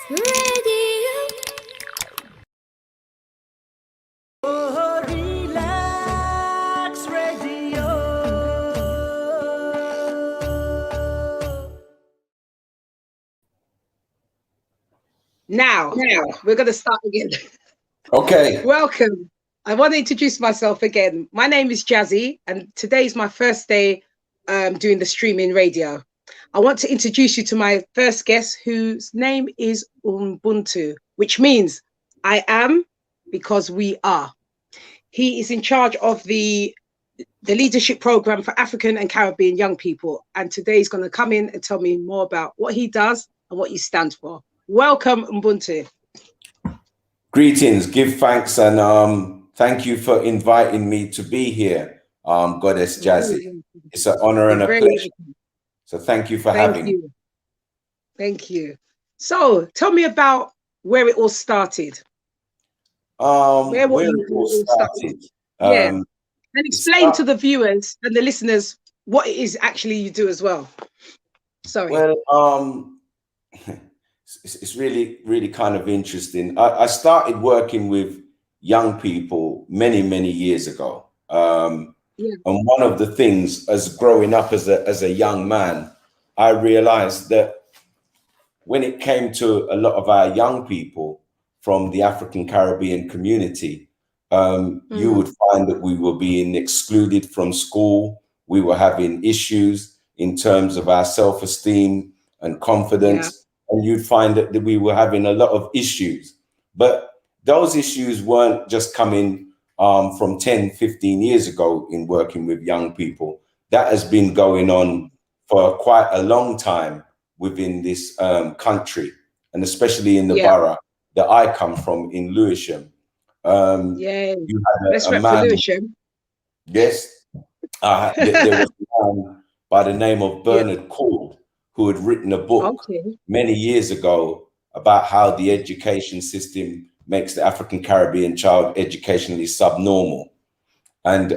Radio. Oh, relax radio. Now, we're going to start again. Okay. Welcome. I want to introduce myself again. My name is Jazzy, and today is my first day doing the streaming radio. I want to introduce you to my first guest, whose name is Ubuntu, which means I am because we are. He is in charge of the leadership program for African and Caribbean young people. And today he's going to come in and tell me more about what he does and what he stands for. Welcome, Ubuntu. Greetings, give thanks, and thank you for inviting me to be here, Goddess Jazzy. It's an honor and a pleasure. So thank you for having me. Thank you. So tell me about where it all started. Where it all started. Yeah. And explain to the viewers and the listeners what it is actually you do as well. Sorry. Well, it's really, really kind of interesting. I started working with young people many years ago. And one of the things, as growing up as a young man, I realized that when it came to a lot of our young people from the African Caribbean community, you would find that we were being excluded from school. We were having issues in terms of our self-esteem and confidence. And you'd find that we were having a lot of issues. But those issues weren't just coming from 10, 15 years ago in working with young people. That has been going on for quite a long time within this country, and especially in the borough that I come from in Lewisham. You had a man, Lewisham. Yes, there was a man by the name of Bernard Cord, who had written a book many years ago about how the education system makes the African Caribbean child educationally subnormal. And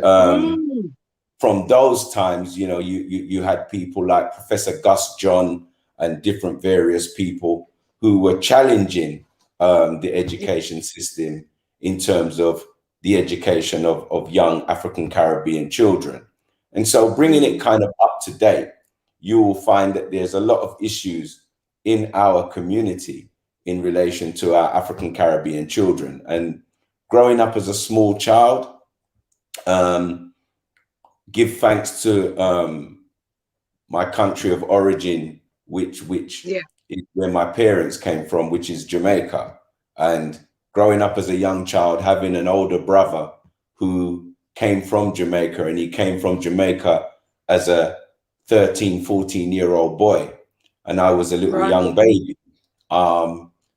from those times, you know, you had people like Professor Gus John and different various people who were challenging the education system in terms of the education of young African Caribbean children. And so bringing it kind of up to date, you will find that there's a lot of issues in our community in relation to our African Caribbean children. And growing up as a small child, give thanks to my country of origin, which is where my parents came from, which is Jamaica. And growing up as a young child, having an older brother who came from Jamaica, and he came from Jamaica as a 13, 14-year-old boy, and I was a little young baby.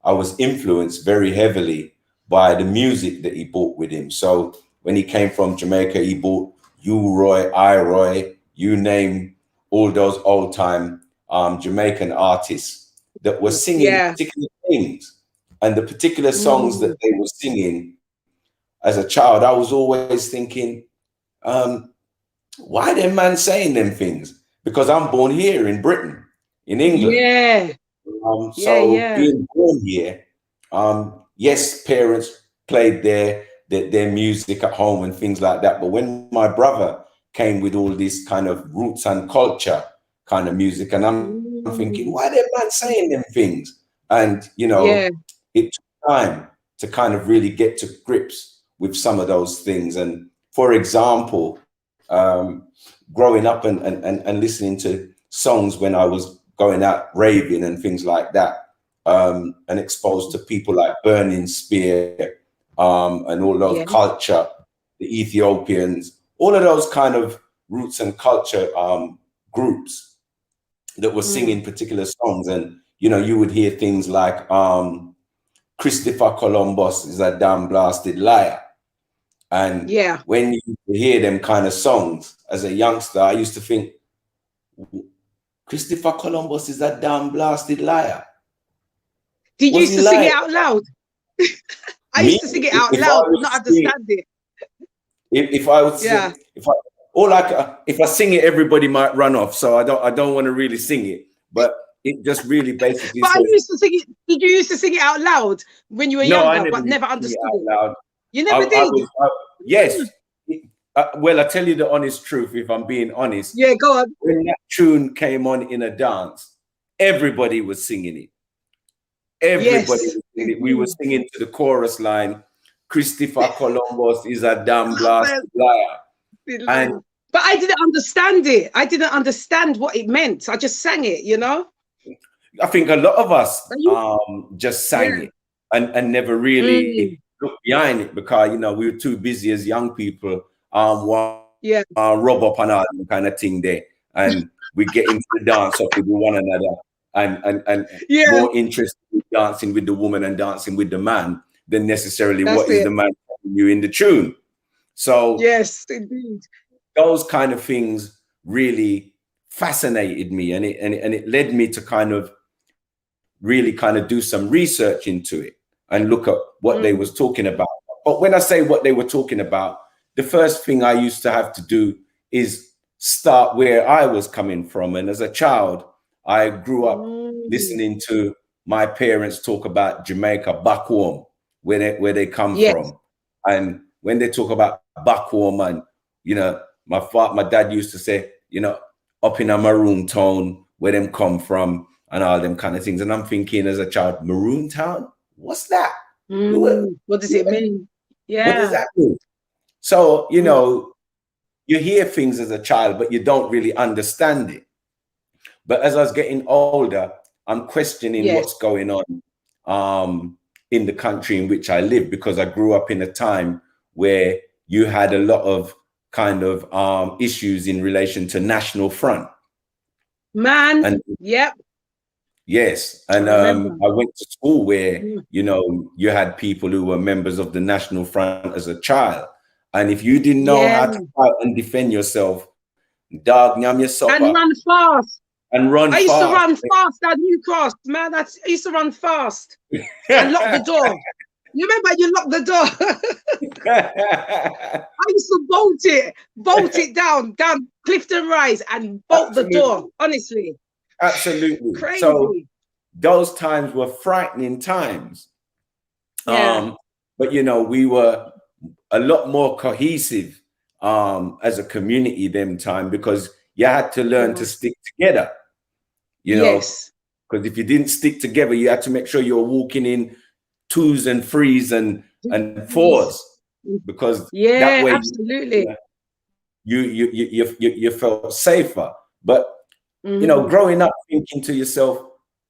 I was influenced very heavily by the music that he brought with him. So when he came from Jamaica, he brought You Roy, I Roy, you name all those old time Jamaican artists that were singing particular things. And the particular songs that they were singing as a child, I was always thinking, why them man saying them things? Because I'm born here in Britain, in England. Being born here, yes, parents played their music at home and things like that. But when my brother came with all this kind of roots and culture kind of music, and I'm thinking, why them man saying them things? And, you know, it took time to kind of really get to grips with some of those things. And for example, growing up and listening to songs when I was going out raving and things like that, and exposed to people like Burning Spear and all those culture, the Ethiopians, all of those kind of roots and culture groups that were singing particular songs. And, you know, you would hear things like Christopher Columbus is a damn blasted liar. And when you hear them kind of songs as a youngster, I used to think, Christopher Columbus is a damn blasted liar. Did you used to sing it out loud? I used to sing it out loud, not understand it. If I would sing, if I sing it, everybody might run off. So I don't want to really sing it. But it just really basically But I says, used to sing it. Did you used to sing it out loud when you were no, I younger, never but used never to sing it understood out it? loud. You never did? Yes. Well, I tell you the honest truth, if I'm being honest, Yeah, go on. when that tune came on in a dance, everybody was singing it. Everybody Yes. was singing it. We were singing to the chorus line, Christopher Columbus is a damn blasted liar. And But I didn't understand it. I didn't understand what it meant. I just sang it, you know? I think a lot of us But you, just sang yeah. it and never really Mm, looked behind it because, you know, we were too busy as young people, yeah. rub up on our kind of thing there. And we get into the dance up with one another and Yeah. more interested in dancing with the woman and dancing with the man than necessarily That's what is it. the man telling you in the tune. So Yes, indeed. those kind of things really fascinated me, and it led me to kind of really kind of do some research into it and look at what they was talking about. But when I say what they were talking about, the first thing I used to have to do is start where I was coming from. And as a child, I grew up listening to my parents talk about Jamaica, back home, where they come Yes. from. And when they talk about back home, and you know, my dad used to say, you know, up in a maroon town where them come from and all them kind of things. And I'm thinking as a child, Maroon Town? What's that? What does it mean? What does Yeah. that mean? So, you know, you hear things as a child, but you don't really understand it. But as I was getting older, I'm questioning Yes. what's going on in the country in which I live, because I grew up in a time where you had a lot of kind of issues in relation to National Front. Man. And Yep. yes, I and remember. I went to school where, you know, you had people who were members of the National Front as a child, and if you didn't know Yeah. how to fight and defend yourself, dog, yam your supper And run fast. and run I used to fast. run fast at New Cross, man. I used to run fast and lock the door. You remember you locked the door? I used to bolt it down Clifton Rise and bolt the Absolutely, door. Honestly, absolutely. So crazy. those times were frightening times. Yeah. But you know, we were a lot more cohesive as a community them time, because you had to learn to Yes. stick together, you know, Yes. because if you didn't stick together, you had to make sure you're walking in twos and threes and fours, because that Yeah, way absolutely. you felt safer. But you know, growing up thinking to yourself,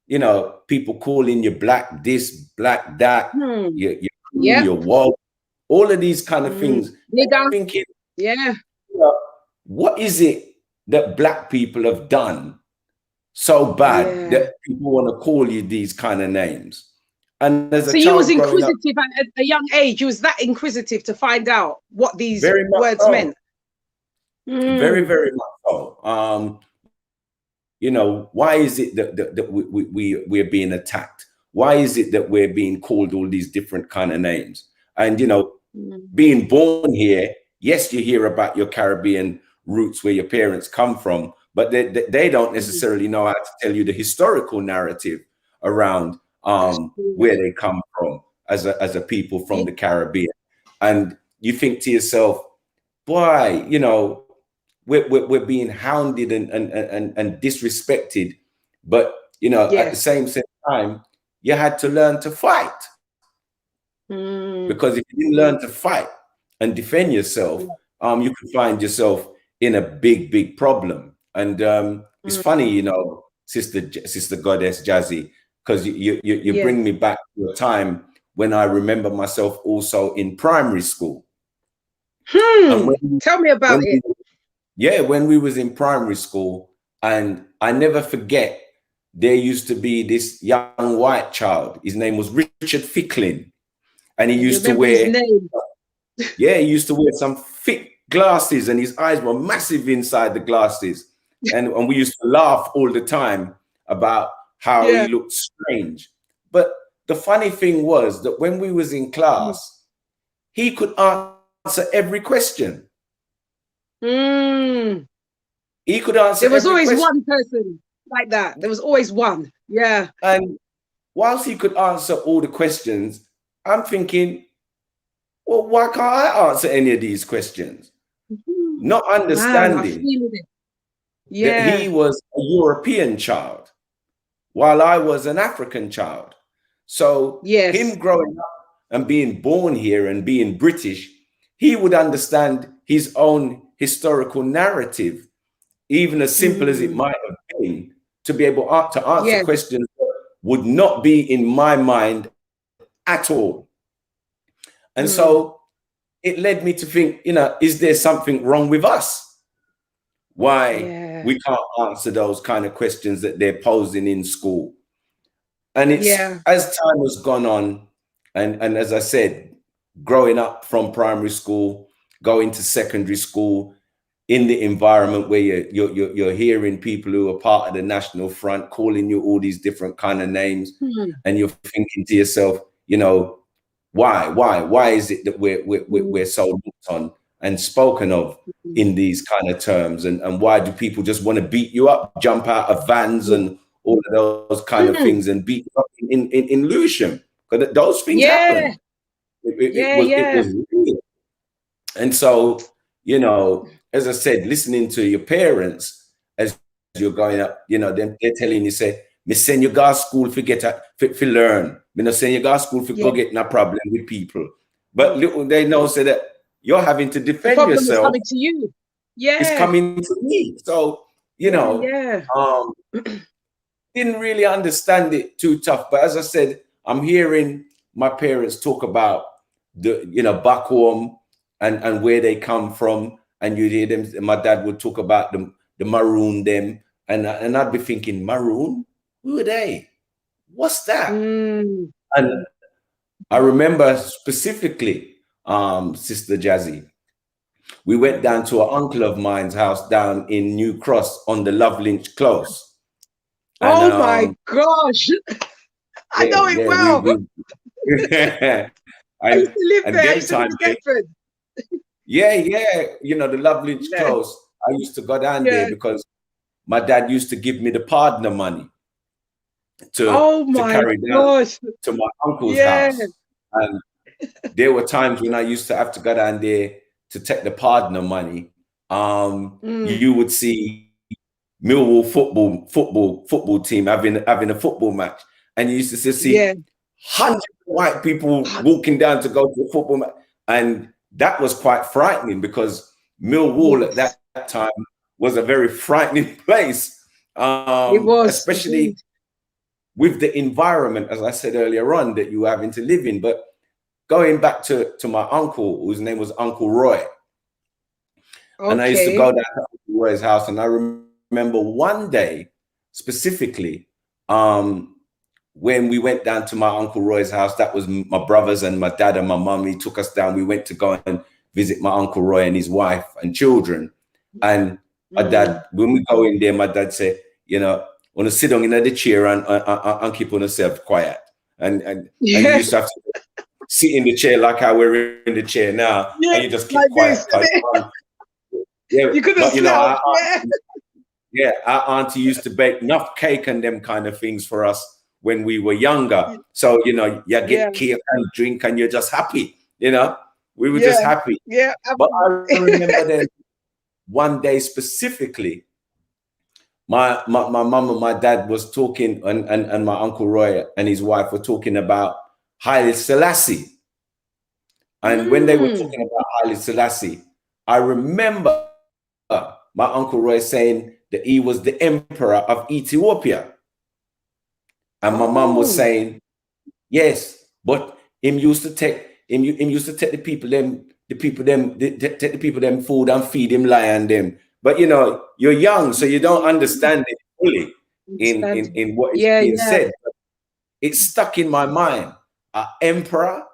you know, people calling you black this, black that, your crew, Yep. your wall, all of these kind of things. And Nigga. I'm thinking, Yeah. you know, what is it that black people have done so bad Yeah. that people want to call you these kind of names? And as a So you was child growing up, inquisitive at a young age. You was that inquisitive to find out what these very much words so, meant. very, very much so. You know, why is it that we're being attacked? Why is it that we're being called all these different kind of names? And, you know, being born here, yes, you hear about your Caribbean roots where your parents come from, but they don't necessarily know how to tell you the historical narrative around where they come from as a people from the Caribbean. And you think to yourself, boy, you know, we're being hounded and disrespected, but you know, at the same time, you had to learn to fight, because if you didn't learn to fight and defend yourself, you could find yourself in a big problem. And it's funny, you know, sister Goddess Jazzy, because you bring me back to a time when I remember myself also in primary school. And Tell me about it. when we was in primary school, and I never forget, there used to be this young white child. His name was Richard Ficklin, and he You used to remember his wear, name? he used to wear some thick glasses, and his eyes were massive inside the glasses, and we used to laugh all the time about how he Yeah. looked strange. But the funny thing was that when we was in class, he could answer every question. He could answer There was every always question. one person. like that. There was always one. Yeah. And whilst he could answer all the questions, I'm thinking, well, why can't I answer any of these questions? Not Man, I understanding feel it. that Yeah. he was a European child while I was an African child. So Yes. him growing up and being born here and being British, he would understand his own historical narrative, even as simple as it might have been, to be able to answer Yeah. questions that would not be in my mind at all. And so it led me to think, is there something wrong with us? Why Yeah. we can't answer those kind of questions that they're posing in school? And it's Yeah. as time has gone on, and as I said, growing up from primary school, going to secondary school, in the environment where you're hearing people who are part of the National Front calling you all these different kind of names, and you're thinking to yourself, why is it that we're so looked on and spoken of in these kind of terms, and why do people just want to beat you up, jump out of vans and all of those kind of things and beat you up in Lewisham? Because those things Yeah. happen. It Yeah. was Yeah. real. And so, as I said, listening to your parents as you're growing up, they're telling you, say, me send you go to school for for learn. Me not send you go to school for Yeah. go get no problem with people. But little they know, say that you're having to The defend problem is yourself. coming to you. It's Yeah. coming to me. So, Yeah. didn't really understand it too tough. But as I said, I'm hearing my parents talk about back home and where they come from, and you hear them. My dad would talk about the maroon them, and I'd be thinking, maroon, who are they? What's that? And I remember specifically, Sister Jazzy, we went down to an uncle of mine's house down in New Cross on the Love Lynch Close. And Oh my gosh. I know it well. I used to live and there. I them used to live time in Deptford. the Love Lynch Yeah. Close. I used to go down there Yeah. because my dad used to give me the partner money Oh to my carry down gosh. to my uncle's Yeah. house. And there were times when I used to have to go down there to take the partner money. You would see Millwall football team having a football match, and you used to see Yeah. hundreds of white people walking down to go to a football match, and that was quite frightening because Millwall at Yes. that time was a very frightening place, It was. especially Indeed. with the environment, as I said earlier on, that you were having to live in. But going back to my uncle, whose name was Uncle Roy, and I used to go Okay. down to Uncle Roy's house, and I remember one day specifically, when we went down to my Uncle Roy's house. That was my brothers and my dad and my mum. He took us down. We went to go and visit my Uncle Roy and his wife and children. And my dad, when we go in there, my dad said, want to sit down in the chair and keep on yourself quiet. And you Yeah. used to have to sit in the chair like how we're in the chair now, Yeah. and you just keep Like quiet. this. Yeah, You couldn't but slouch. Yeah. our auntie used to bake enough cake and them kind of things for us when we were younger. So, you Yeah. get cake and drink and you're just happy, we were just Yeah. happy. Yeah. But I remember then one day specifically, my mum and my dad was talking, and my Uncle Roy and his wife were talking about Haile Selassie. And when they were talking about Haile Selassie, I remember my Uncle Roy saying that he was the emperor of Ethiopia. And my mum was saying, yes, but him used to take the people them food and feed him lion them. But you're young, so you don't understand it fully in what is Yeah. being Yeah. said. It stuck in my mind. An emperor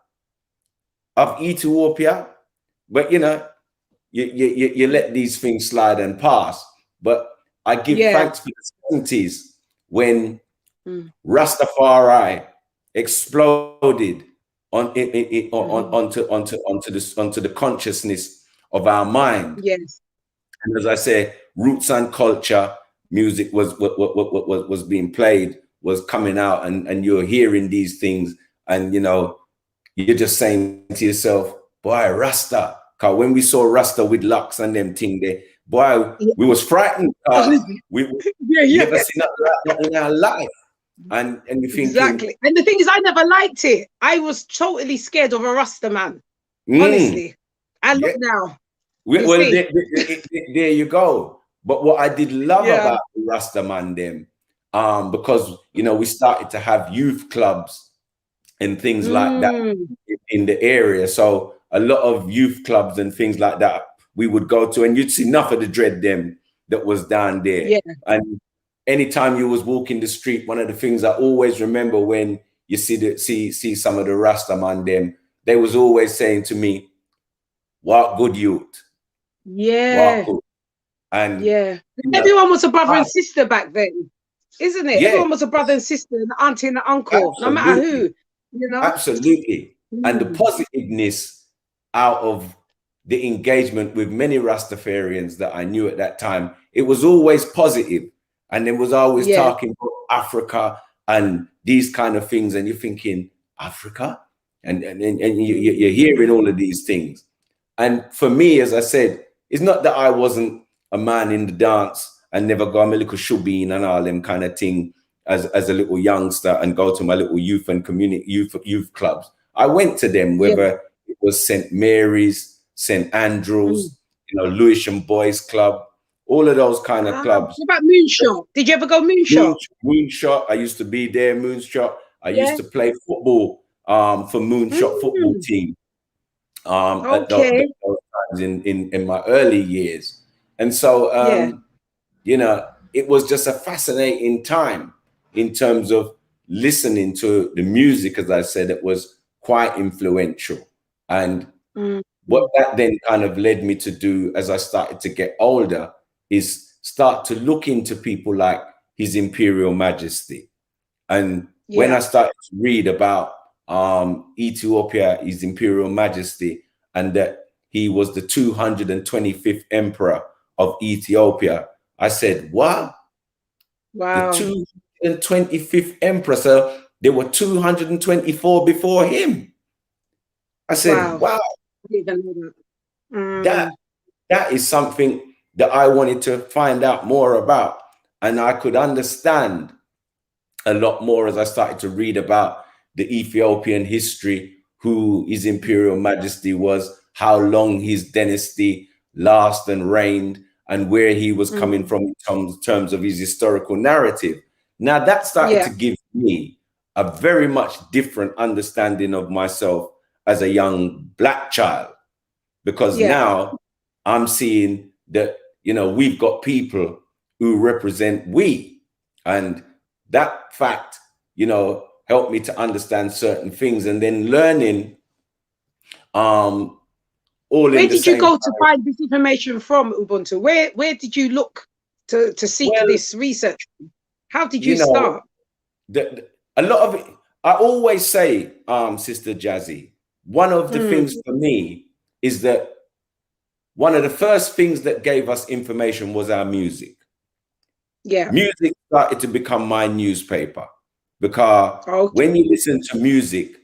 of Ethiopia, but you let these things slide and pass. But I give Yeah. thanks for the 70s when Rastafari exploded onto the consciousness of our mind. Yes. And as I say, roots and culture music was being played, was coming out, and you're hearing these things, and you know, you're just saying to yourself, boy, Rasta. Cause when we saw Rasta with locks and them thing there, boy, we was frightened. We never seen nothing like that in our life. And you're thinking, exactly. And the thing is, I never liked it. I was totally scared of a Rasta man. Honestly. And look now. Well, there you go. But what I did love about the Rasta man them, because you know, we started to have youth clubs and things like that in the area. So a lot of youth clubs and things like that we would go to, and you'd see enough of the dread them that was down there. Yeah. And anytime you was walking the street, one of the things I always remember when you see some of the Rasta man them, they was always saying to me, "What good youth." Yeah. Good. And everyone was a brother and sister back then, isn't it? Yeah. Everyone was a brother and sister, an auntie and an uncle, no matter who, you know. Absolutely. And the positiveness out of the engagement with many Rastafarians that I knew at that time, it was always positive. And it was always talking about Africa and these kind of things. And you're thinking, Africa? And you're hearing all of these things. And for me, as I said, it's not that I wasn't a man in the dance and never got my little shubeen and all them kind of thing as a little youngster and go to my little youth and community youth clubs. I went to them, whether it was St. Mary's, St. Andrews, you know, Lewisham Boys Club, all of those kind of clubs. What about Moonshot? Did you ever go Moonshot? Moonshot. I used to be there, Moonshot. I used to play football for Moonshot football team. At those times in my early years. And so, you know, it was just a fascinating time in terms of listening to the music, as I said, it was quite influential. And what that then kind of led me to do as I started to get older is start to look into people like His Imperial Majesty. And when I started to read about Ethiopia, His Imperial Majesty, and that he was the 225th emperor of Ethiopia, I said, what? Wow. The 225th emperor. So there were 224 before him. I said, wow. That is something that I wanted to find out more about. And I could understand a lot more as I started to read about the Ethiopian history, who His Imperial Majesty was, how long his dynasty lasted and reigned, and where he was coming from in terms of his historical narrative. Now that started to give me a very much different understanding of myself as a young Black child, because now I'm seeing that, you know, we've got people who represent we, and that fact, you know, helped me to understand certain things, and then learning all where in the did you same go time. to find this information from, Ubuntu? Where did you look to seek this research? How did you start? A lot of it, I always say, Sister Jazzy, one of the things for me is that one of the first things that gave us information was our music. Music started to become my newspaper, because when you listen to music,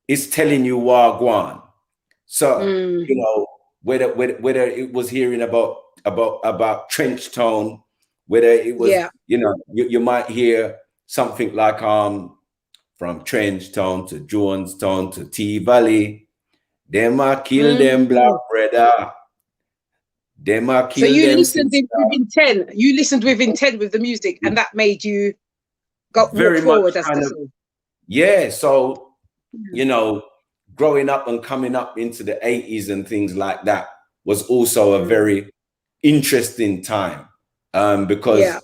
it's telling you wagwan. So you know, whether it was hearing about trench tone, whether it was you know, you might hear something like from Trench Town to Jonestown to T Valley, them a kill them black brother. Them a kill them. So you listened with intent. You listened with intent with the music, and that made you go very forward. So you know, growing up and coming up into the 80s and things like that was also a very interesting time, because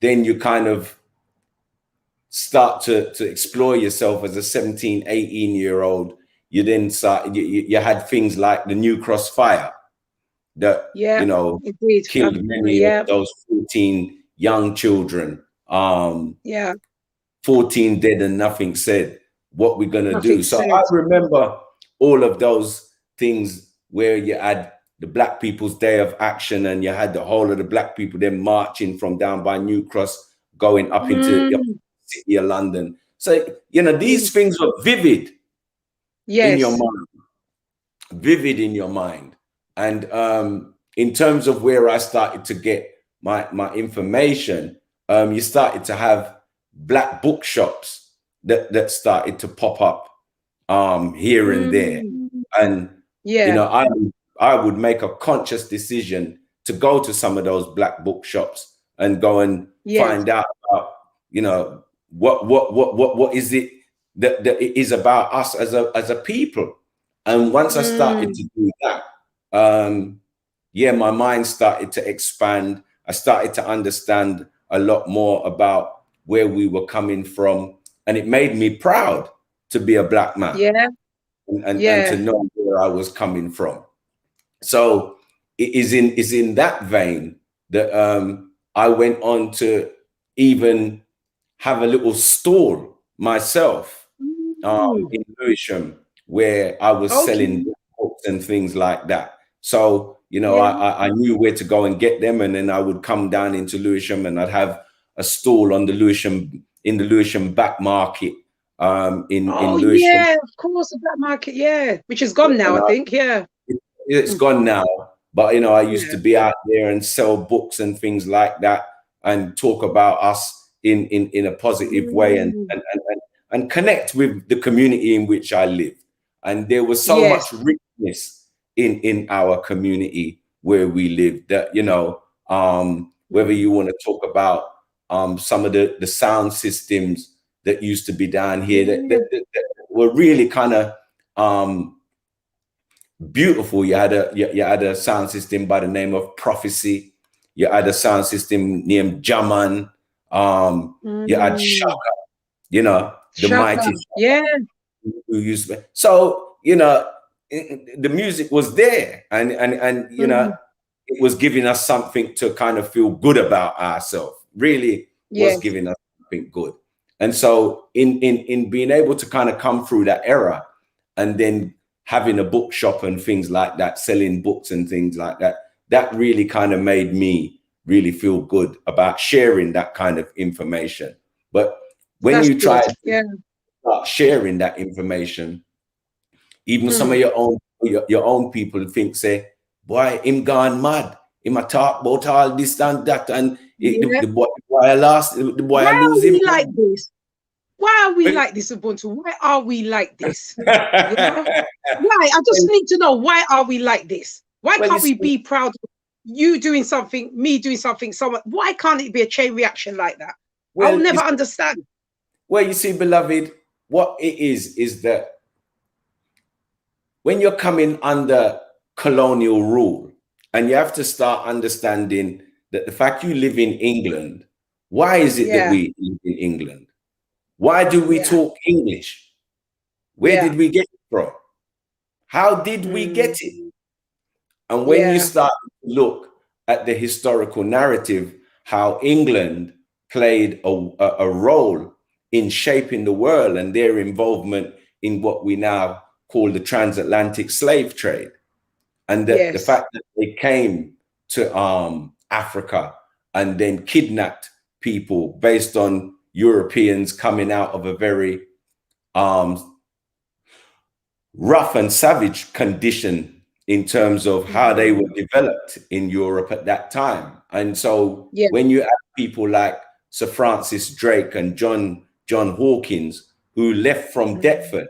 then you kind of start to explore yourself as a 17, 18-year-old. You then start, you had things like the New Cross Fire that, you know, killed many of those 14 young children. 14 dead and nothing said. What we're going to do. So I remember all of those things where you had the Black People's Day of Action, and you had the whole of the Black people then marching from down by New Cross, going up into the city of London. So, you know, these things were vivid in your mind, vivid in your mind. And in terms of where I started to get my information, you started to have Black bookshops that started to pop up here and there. And, you know, I would make a conscious decision to go to some of those Black bookshops and go and find out about, you know, what is it that it is about us as a people. And once I started to do that, my mind started to expand. I started to understand a lot more about where we were coming from, and it made me proud to be a Black man. And to know where I was coming from. So it is in that vein that I went on to even have a little stall myself in Lewisham, where I was selling books and things like that. So, you know, I knew where to go and get them, and then I would come down into Lewisham and I'd have a stall on the Lewisham back market. In Lewisham. Of course, the Black market, which is gone now, I think. It's gone now, but you know, I used to be out there and sell books and things like that, and talk about us in a positive way, and connect with the community in which I lived. And there was so much richness in our community where we lived that, you know, whether you want to talk about some of the sound systems that used to be down here that were really kind of beautiful. You had a sound system by the name of Prophecy. You had a sound system named Jaman. You had Shaka, you know, the mighty Shaka, who used to. So, you know, the music was there, and you know, it was giving us something to kind of feel good about ourselves. Really was giving us something good. And so in being able to kind of come through that era, and then having a bookshop and things like that, selling books and things like that, that really kind of made me really feel good about sharing that kind of information. But when you try to start sharing that information, even some of your own people think, say, boy, him gone mad. Him a talk about all this and that, and the boy I lost, the boy I lose him. Like this? Why are we like this, Ubuntu? Why are we like this? You know? Why? I just need to know, why are we like this? Why can't we be proud of you doing something, me doing something, someone? Why can't it be a chain reaction like that? Well, I'll never understand. Well, you see, beloved, what it is that when you're coming under colonial rule, and you have to start understanding that the fact you live in England, why is it that we live in England? Why do we talk English? Where did we get it from? How did we get it? And when you start to look at the historical narrative, how England played a role in shaping the world and their involvement in what we now call the transatlantic slave trade. And the fact that they came to Africa and then kidnapped people based on Europeans coming out of a very rough and savage condition in terms of how they were developed in Europe at that time. And so when you have people like Sir Francis Drake and John Hawkins, who left from Deptford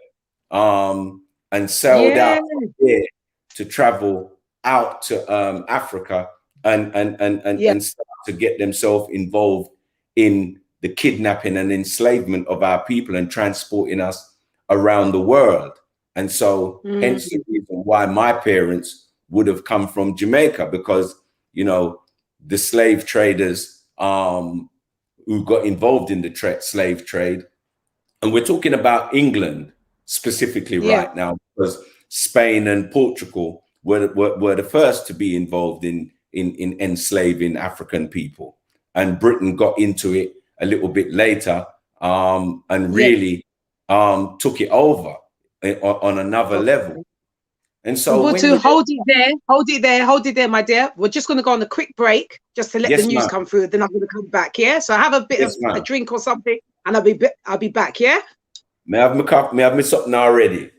and sailed out there to travel out to Africa and start to get themselves involved in the kidnapping and enslavement of our people and transporting us around the world. And so hence the reason why my parents would have come from Jamaica, because, you know, the slave traders who got involved in the slave trade, and we're talking about England specifically right now, because Spain and Portugal were the first to be involved in enslaving African people, and Britain got into it a little bit later and really took it over on another level. And so when Ubuntu, you hold it there, my dear. We're just going to go on a quick break just to let the news come through. Then I'm going to come back. Yeah. So have a bit of a drink or something, and I'll be back. Yeah. May I have my cup? May I have my something already?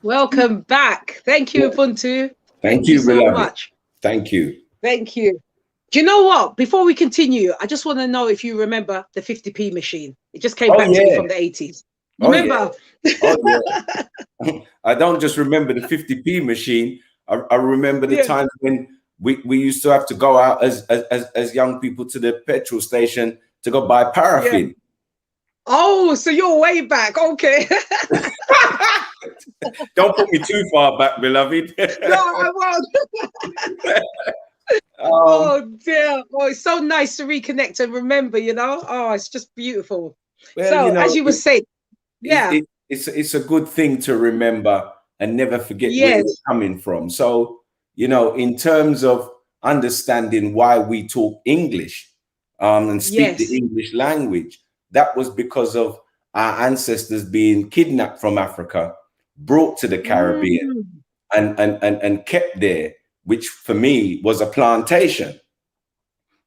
Welcome back. Thank you, Ubuntu. Thank you so much. Thank you. Thank you. Do you know what? Before we continue, I just want to know if you remember the 50p machine. It just came back to me from the 80s. Remember? I don't just remember the 50p machine. I remember the times when we used to have to go out as young people to the petrol station to go buy paraffin. Oh, so you're way back. Okay. Don't put me too far back, beloved. No, I won't. Oh dear. Oh, it's so nice to reconnect and remember, you know. Oh, it's just beautiful. Well, so, you know, as you were saying, it's a good thing to remember and never forget where you're coming from. So, you know, in terms of understanding why we talk English and speak the English language, that was because of our ancestors being kidnapped from Africa, brought to the Caribbean, and kept there, which for me was a plantation.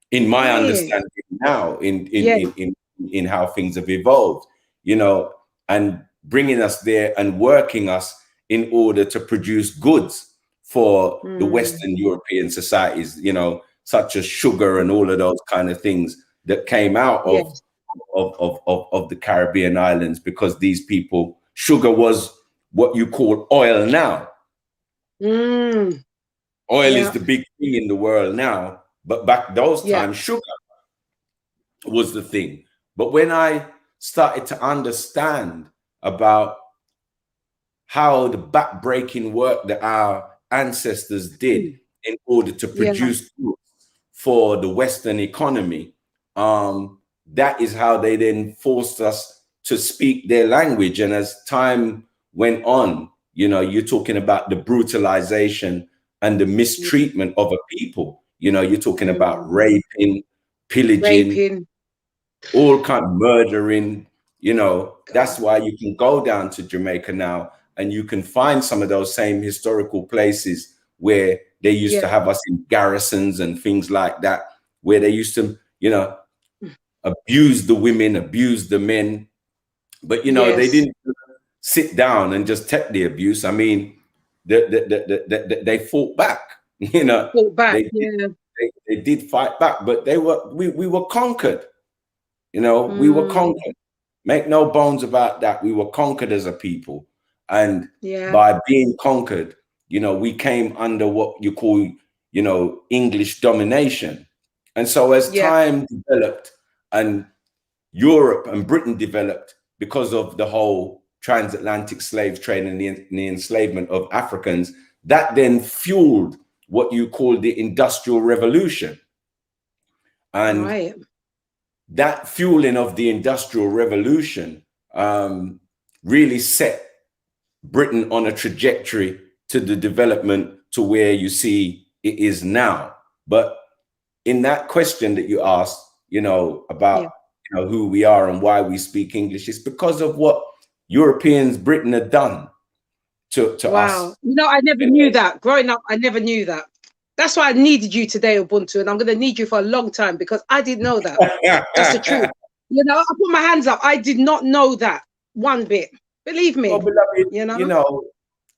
In my understanding now, in how things have evolved, you know, and bringing us there and working us in order to produce goods for the Western European societies, you know, such as sugar and all of those kind of things that came out of the Caribbean islands, because these people, sugar was what you call oil now. Oil is the big thing in the world now, but back those times, sugar was the thing. But when I started to understand about how the back-breaking work that our ancestors did in order to produce goods for the Western economy, that is how they then forced us to speak their language. And as time went on, you know, you're talking about the brutalization and the mistreatment of a people. You know, you're talking about raping, pillaging, all kind of murdering. You know, that's why you can go down to Jamaica now and you can find some of those same historical places where they used to have us in garrisons and things like that, where they used to, you know, abuse the women, abuse the men. But, you know, they didn't sit down and just take the abuse. I mean, they fought back, you know. They did fight back, but we were conquered. You know, we were conquered. Make no bones about that. We were conquered as a people. And by being conquered, you know, we came under what you call, you know, English domination. And so as time developed and Europe and Britain developed, because of the whole transatlantic slave trade and the enslavement of Africans, that then fueled what you call the Industrial Revolution. And that fueling of the Industrial Revolution really set Britain on a trajectory to the development to where you see it is now. But in that question that you asked, you know, about you know, who we are and why we speak English, it's because of what Europeans, Britain had done to us. You know, I never knew that. Growing up, I never knew that. That's why I needed you today, Ubuntu, and I'm going to need you for a long time because I didn't know that. That's the truth. You know, I put my hands up. I did not know that one bit. Believe me. Well, beloved, you know,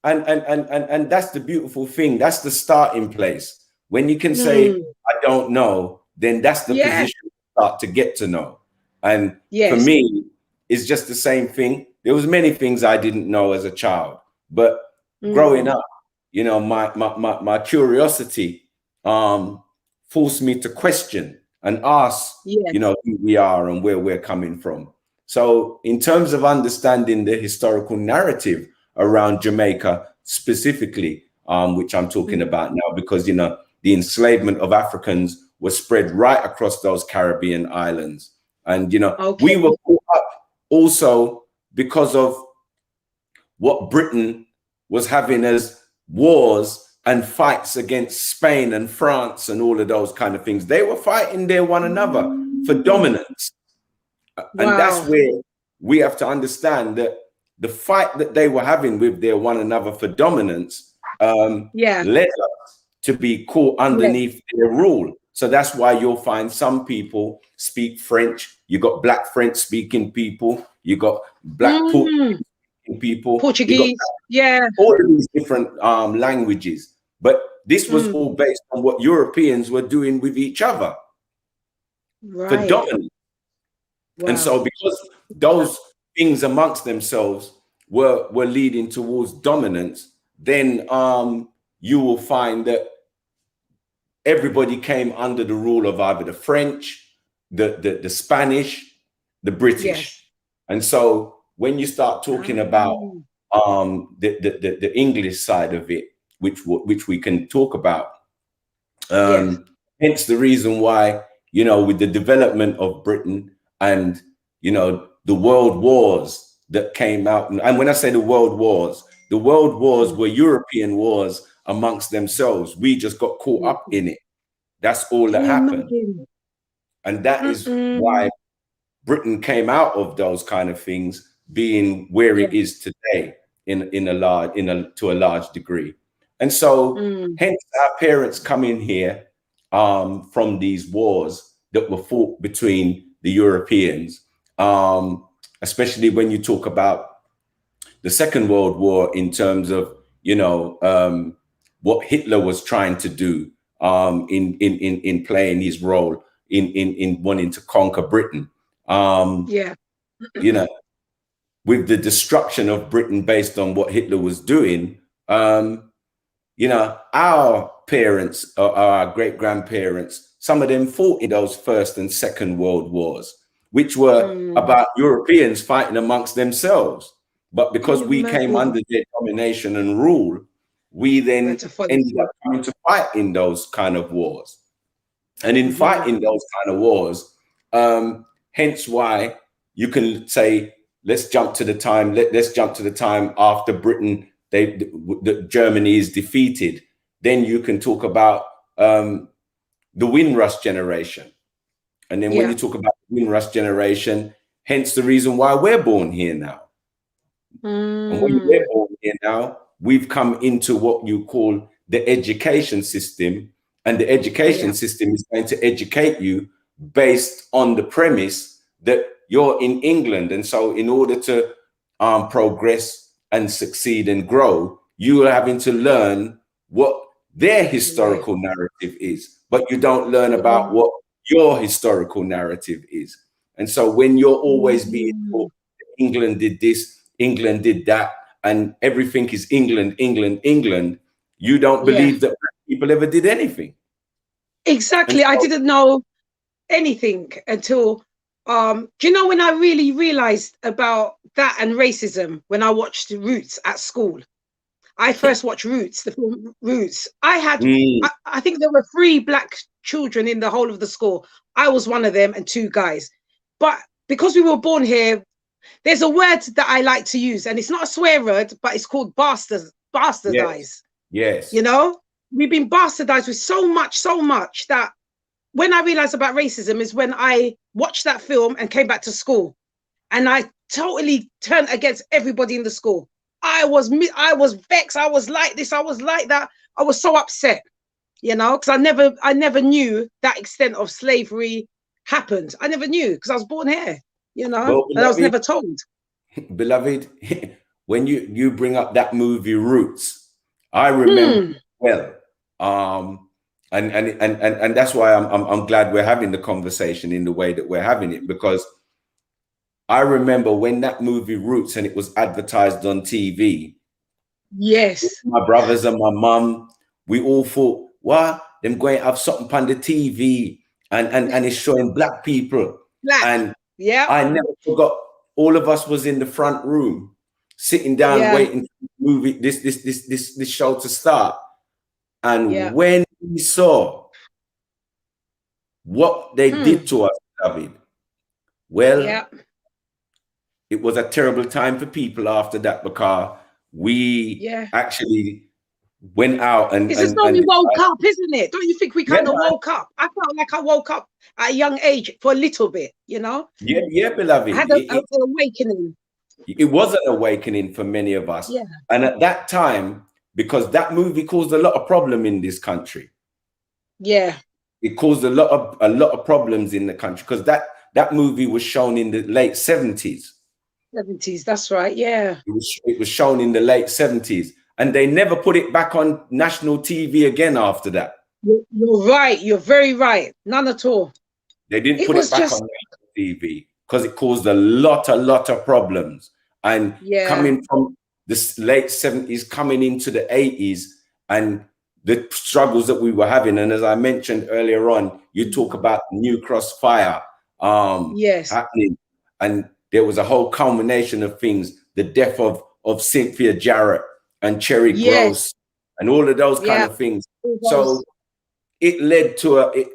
and that's the beautiful thing. That's the starting place. When you can say, I don't know, then that's the position to start to get to know. And for me, it's just the same thing. There was many things I didn't know as a child, but growing up, you know, my curiosity forced me to question and ask, you know, who we are and where we're coming from. So in terms of understanding the historical narrative around Jamaica specifically, which I'm talking about now, because, you know, the enslavement of Africans was spread right across those Caribbean islands. And, you know, we were caught up also because of what Britain was having as wars and fights against Spain and France and all of those kind of things. They were fighting their one another for dominance. And that's where we have to understand that the fight that they were having with their one another for dominance led us to be caught underneath their rule. So that's why you'll find some people speak French. You got black French speaking people. You got black people. Portuguese. All of these different languages. But this was all based on what Europeans were doing with each other for dominance. And so because those things amongst themselves were leading towards dominance, then you will find that everybody came under the rule of either the French, the Spanish, the British. And so when you start talking about the English side of it, which we can talk about, hence the reason why, you know, with the development of Britain and, you know, the world wars that came out. And when I say the world wars were European wars amongst themselves. We just got caught up in it. That's all that happened. And that is why Britain came out of those kind of things being where it is today to a large degree. And so hence our parents come in here from these wars that were fought between the Europeans, especially when you talk about the Second World War in terms of, you know, what Hitler was trying to do in playing his role in wanting to conquer Britain. You know, with the destruction of Britain based on what Hitler was doing, you know, our parents or our great grandparents, some of them fought in those First and Second World Wars, which were about Europeans fighting amongst themselves. But because we came under their domination and rule, we then ended up having to fight in those kind of wars. And in fighting those kind of wars, hence why you can say, let's jump to the time after Britain, Germany is defeated. Then you can talk about the Windrush generation. And then when you talk about the Windrush generation, hence the reason why we're born here now. And when we're born here now, we've come into what you call the education system. And the education system is going to educate you based on the premise that you're in England. And so in order to progress and succeed and grow, you are having to learn what their historical narrative is, but you don't learn about what your historical narrative is. And so when you're always being taught England did this, England did that, and everything is England, England, England, you don't believe that people ever did anything. Exactly. So, I didn't know anything until Do you know when I really realized about that and racism? When I watched Roots at school. I first watched Roots, the film Roots. I think there were 3 black children in the whole of the school. I was one of them and 2 guys. But because we were born here, there's a word that I like to use, and it's not a swear word, but it's called bastardized. Yes. You know, we've been bastardized with so much that when I realized about racism is when I watched that film and came back to school, and I totally turned against everybody in the school. I was vexed. I was like this. I was like that. I was so upset, you know, because I never knew that extent of slavery happened. I never knew because I was born here, you know, Well, and I was never told. Beloved, when you bring up that movie Roots, I remember well. And that's why I'm glad we're having the conversation in the way that we're having it, because I remember when that movie Roots and it was advertised on TV. Yes. My brothers and my mum, we all thought, what? Them going to have something on the TV and it's showing black people. Black. And yeah, I never forgot, all of us was in the front room, sitting down, waiting for the movie, this show to start. And when we saw what they did to us, David, well, it was a terrible time for people after that, because we actually went out and it's as though we woke up, isn't it? Don't you think we kind of woke up? I felt like I woke up at a young age for a little bit, you know? Yeah, beloved. I had an awakening. It was an awakening for many of us. Yeah. And at that time, because that movie caused a lot of problem in this country. Yeah. It caused a lot of problems in the country, because that movie was shown in the late 70s. 70s, that's right, yeah. It was shown in the late 70s. And they never put it back on national TV again after that. You're right. You're very right. None at all. They didn't put it back on national TV because it caused a lot of problems. And coming from the late 70s, coming into the 80s, and the struggles that we were having. And as I mentioned earlier on, you talk about New Cross fire happening. And there was a whole culmination of things, the death of Cynthia Jarrett and Cherry Gross and all of those kind of things. So it led to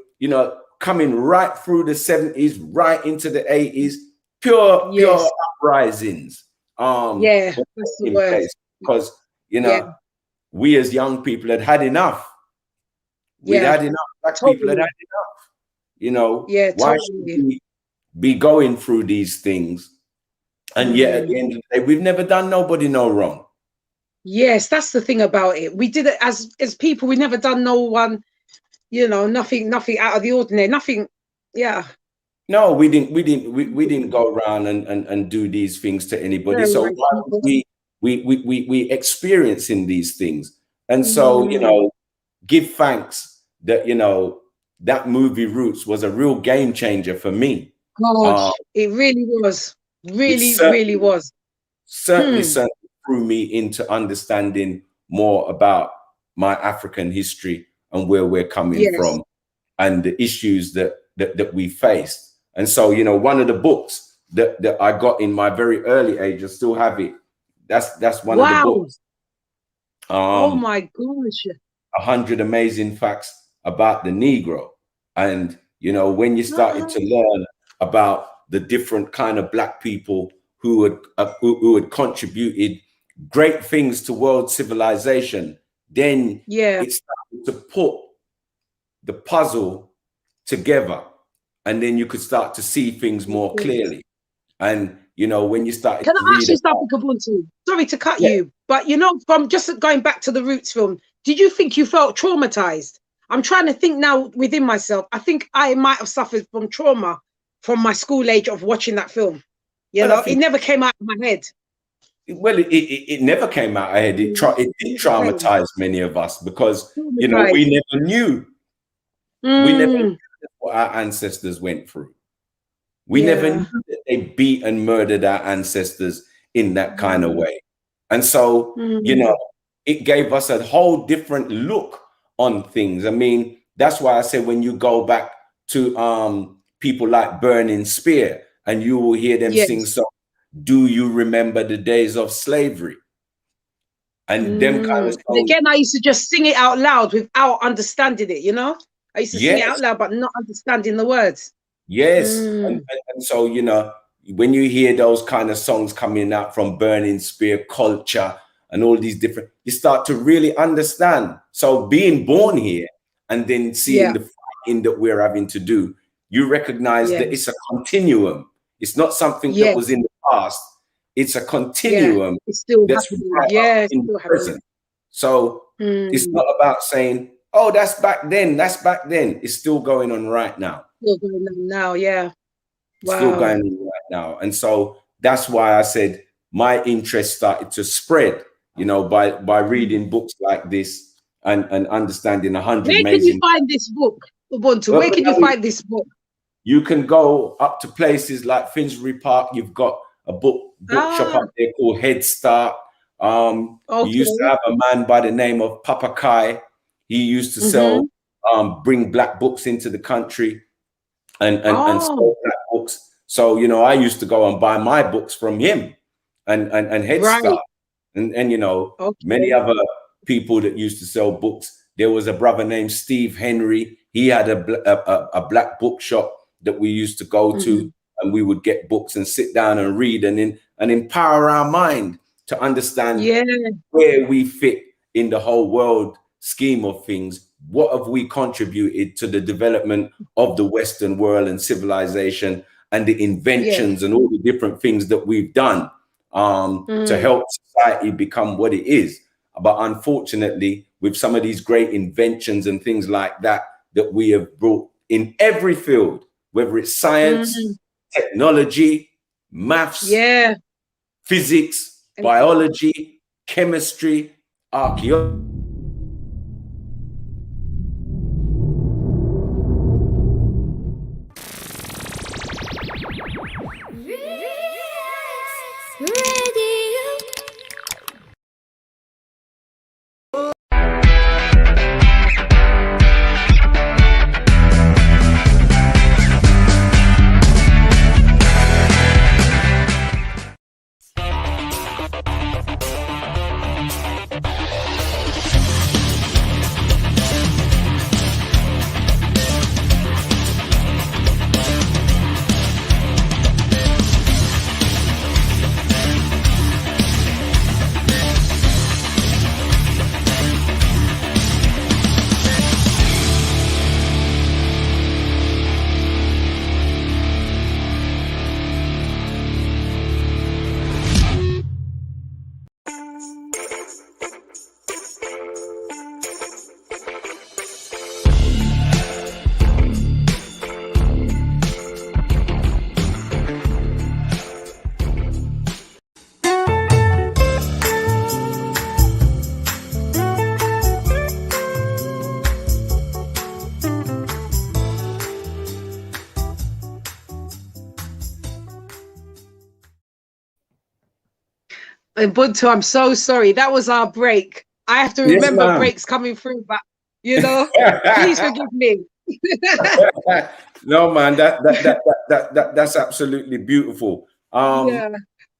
coming right through the 70s, right into the 80s, pure uprisings. That's the word. Because, we as young people had enough. We'd had enough. Black people had enough. Why should we be going through these things? And yet at the end of the day, we've never done nobody no wrong. Yes, that's the thing about it. We did it as people. We never done no one, nothing out of the ordinary. Nothing. Yeah. No, we didn't go around and do these things to anybody. So why would we experiencing these things? And so give thanks that that movie Roots was a real game changer for me. God, it really was. Really was. Certainly threw me into understanding more about my African history and where we're coming from and the issues that we faced. And so, one of the books that I got in my very early age, I still have it. That's one of the books. Oh my gosh. 100 Amazing Facts About the Negro. And, when you started to learn about the different kind of Black people who had contributed great things to world civilization, then it started to put the puzzle together, and then you could start to see things more clearly. And when you started, can I actually start with Ubuntu? Sorry to cut you, but from just going back to the Roots film, did you think you felt traumatized? I'm trying to think now within myself. I think I might have suffered from trauma from my school age of watching that film. It never came out of my head. Well, it never came out ahead. It did traumatize many of us because we never knew. We never knew what our ancestors went through. We never knew that they beat and murdered our ancestors in that kind of way. And so, it gave us a whole different look on things. I mean, that's why I say when you go back to people like Burning Spear, and you will hear them sing Yes. songs, "Do You Remember the Days of Slavery?" And them kind of And songs. again, I used to just sing it out loud without understanding it, you know? I used to sing it out Yes, loud, but not understanding the words. yes. And so, you know, when you hear those kind of songs coming out from Burning Spear, Culture, and all these different, you start to really understand. So being born here and then seeing Yeah, the fighting that we're having to do, you recognize yeah, that it's a continuum. It's not something that was yes, in the past. It's a yeah. continuum It's still that's happening. right up Yeah, it's in the still happening. present. So it's Mm. not about saying, "Oh, that's back then, that's back then." It's still going on right now. Still going on now, yeah. It's still Wow. going on right now. And so that's why I said my interest started to spread, you know, by reading books like this and understanding 100 Where can you amazing. find this book, Ubuntu? Well, Where can you find this book? you can go up to places like Finsbury Park. You've got a bookshop Ah, up there called Head Start. We used to okay. have a man by the name of Papa Kai. He used to Mm-hmm. sell, bring black books into the country and Oh, sell black books. So, you know, I used to go and buy my books from him and Head right. Start. And you know, many Okay. other people that used to sell books. There was a brother named Steve Henry. He had a black bookshop that we used to go to, and we would get books and sit down and read and empower our mind to understand Yeah, where we fit in the whole world scheme of things. What have we contributed to the development of the Western world and civilization and the yeah. inventions and all the different things that we've done to help society become what it is? But unfortunately, with some of these great inventions and things like that that we have brought in every field, whether it's science, technology, maths, Yeah. physics, biology, chemistry, archaeology. Ubuntu, I'm so sorry. That was our break. I have to Yes, remember ma'am. breaks coming through, but you know, please forgive me. No, man, that's absolutely beautiful. Yeah.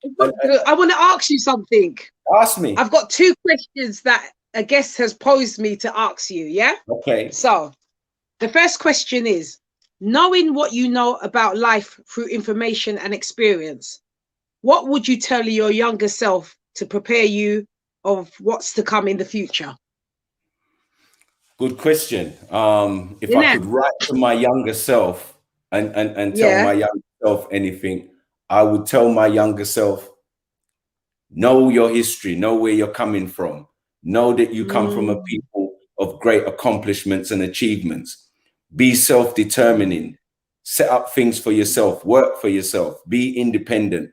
And I want to ask you something. ask me. I've got two questions that a guest has posed me to ask you. Yeah. Okay. So the first question is, knowing what you know about life through information and experience, what would you tell your younger self to prepare you of what's to come in the future? Good question. If Isn't I it? could write to my younger self and tell Yeah. my younger self anything, I would tell my younger self, know your history, know where you're coming from, know that you come from a people of great accomplishments and achievements. Be self-determining, set up things for yourself, work for yourself, be independent,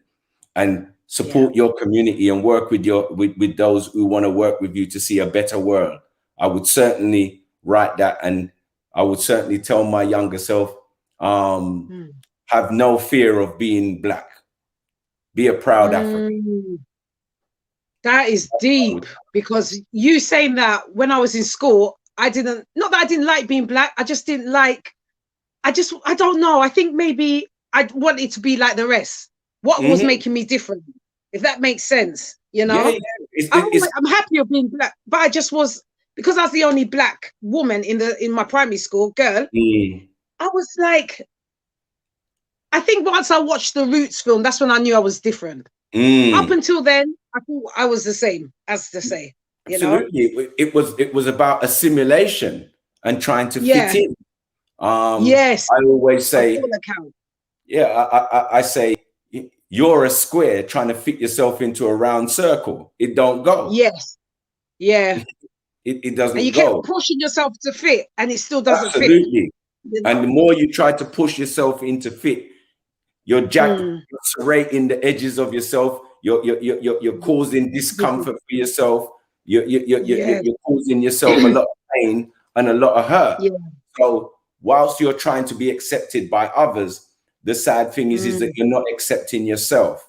and support your community and work with with those who want to work with you to see a better world. I would certainly write that, and I would certainly tell my younger self, have no fear of being black. Be a proud African. That is deep, because you saying that when I was in school, not that I didn't like being black, I just didn't like, I don't know. I think maybe I wanted to be like the rest. What was making me different? If that makes sense, you know? Yeah, yeah. I'm happy of being black, but I just was, because I was the only black woman in my primary school, girl, I was like, I think once I watched the Roots film, that's when I knew I was different. Up until then, I thought I was the same, as to say. You Absolutely. know? It was about assimilation and trying to fit in. Yes. I always say, I say, you're a square trying to fit yourself into a round circle. It don't go. Yes. Yeah. It doesn't and you go. kept pushing yourself to fit, and it still doesn't fit. Absolutely. You know? And the more you try to push yourself into fit, you're serrating the edges of yourself. You're causing discomfort for yourself. You're causing yourself a lot of pain and a lot of hurt. Yeah. So whilst you're trying to be accepted by others, the sad thing is that you're not accepting yourself.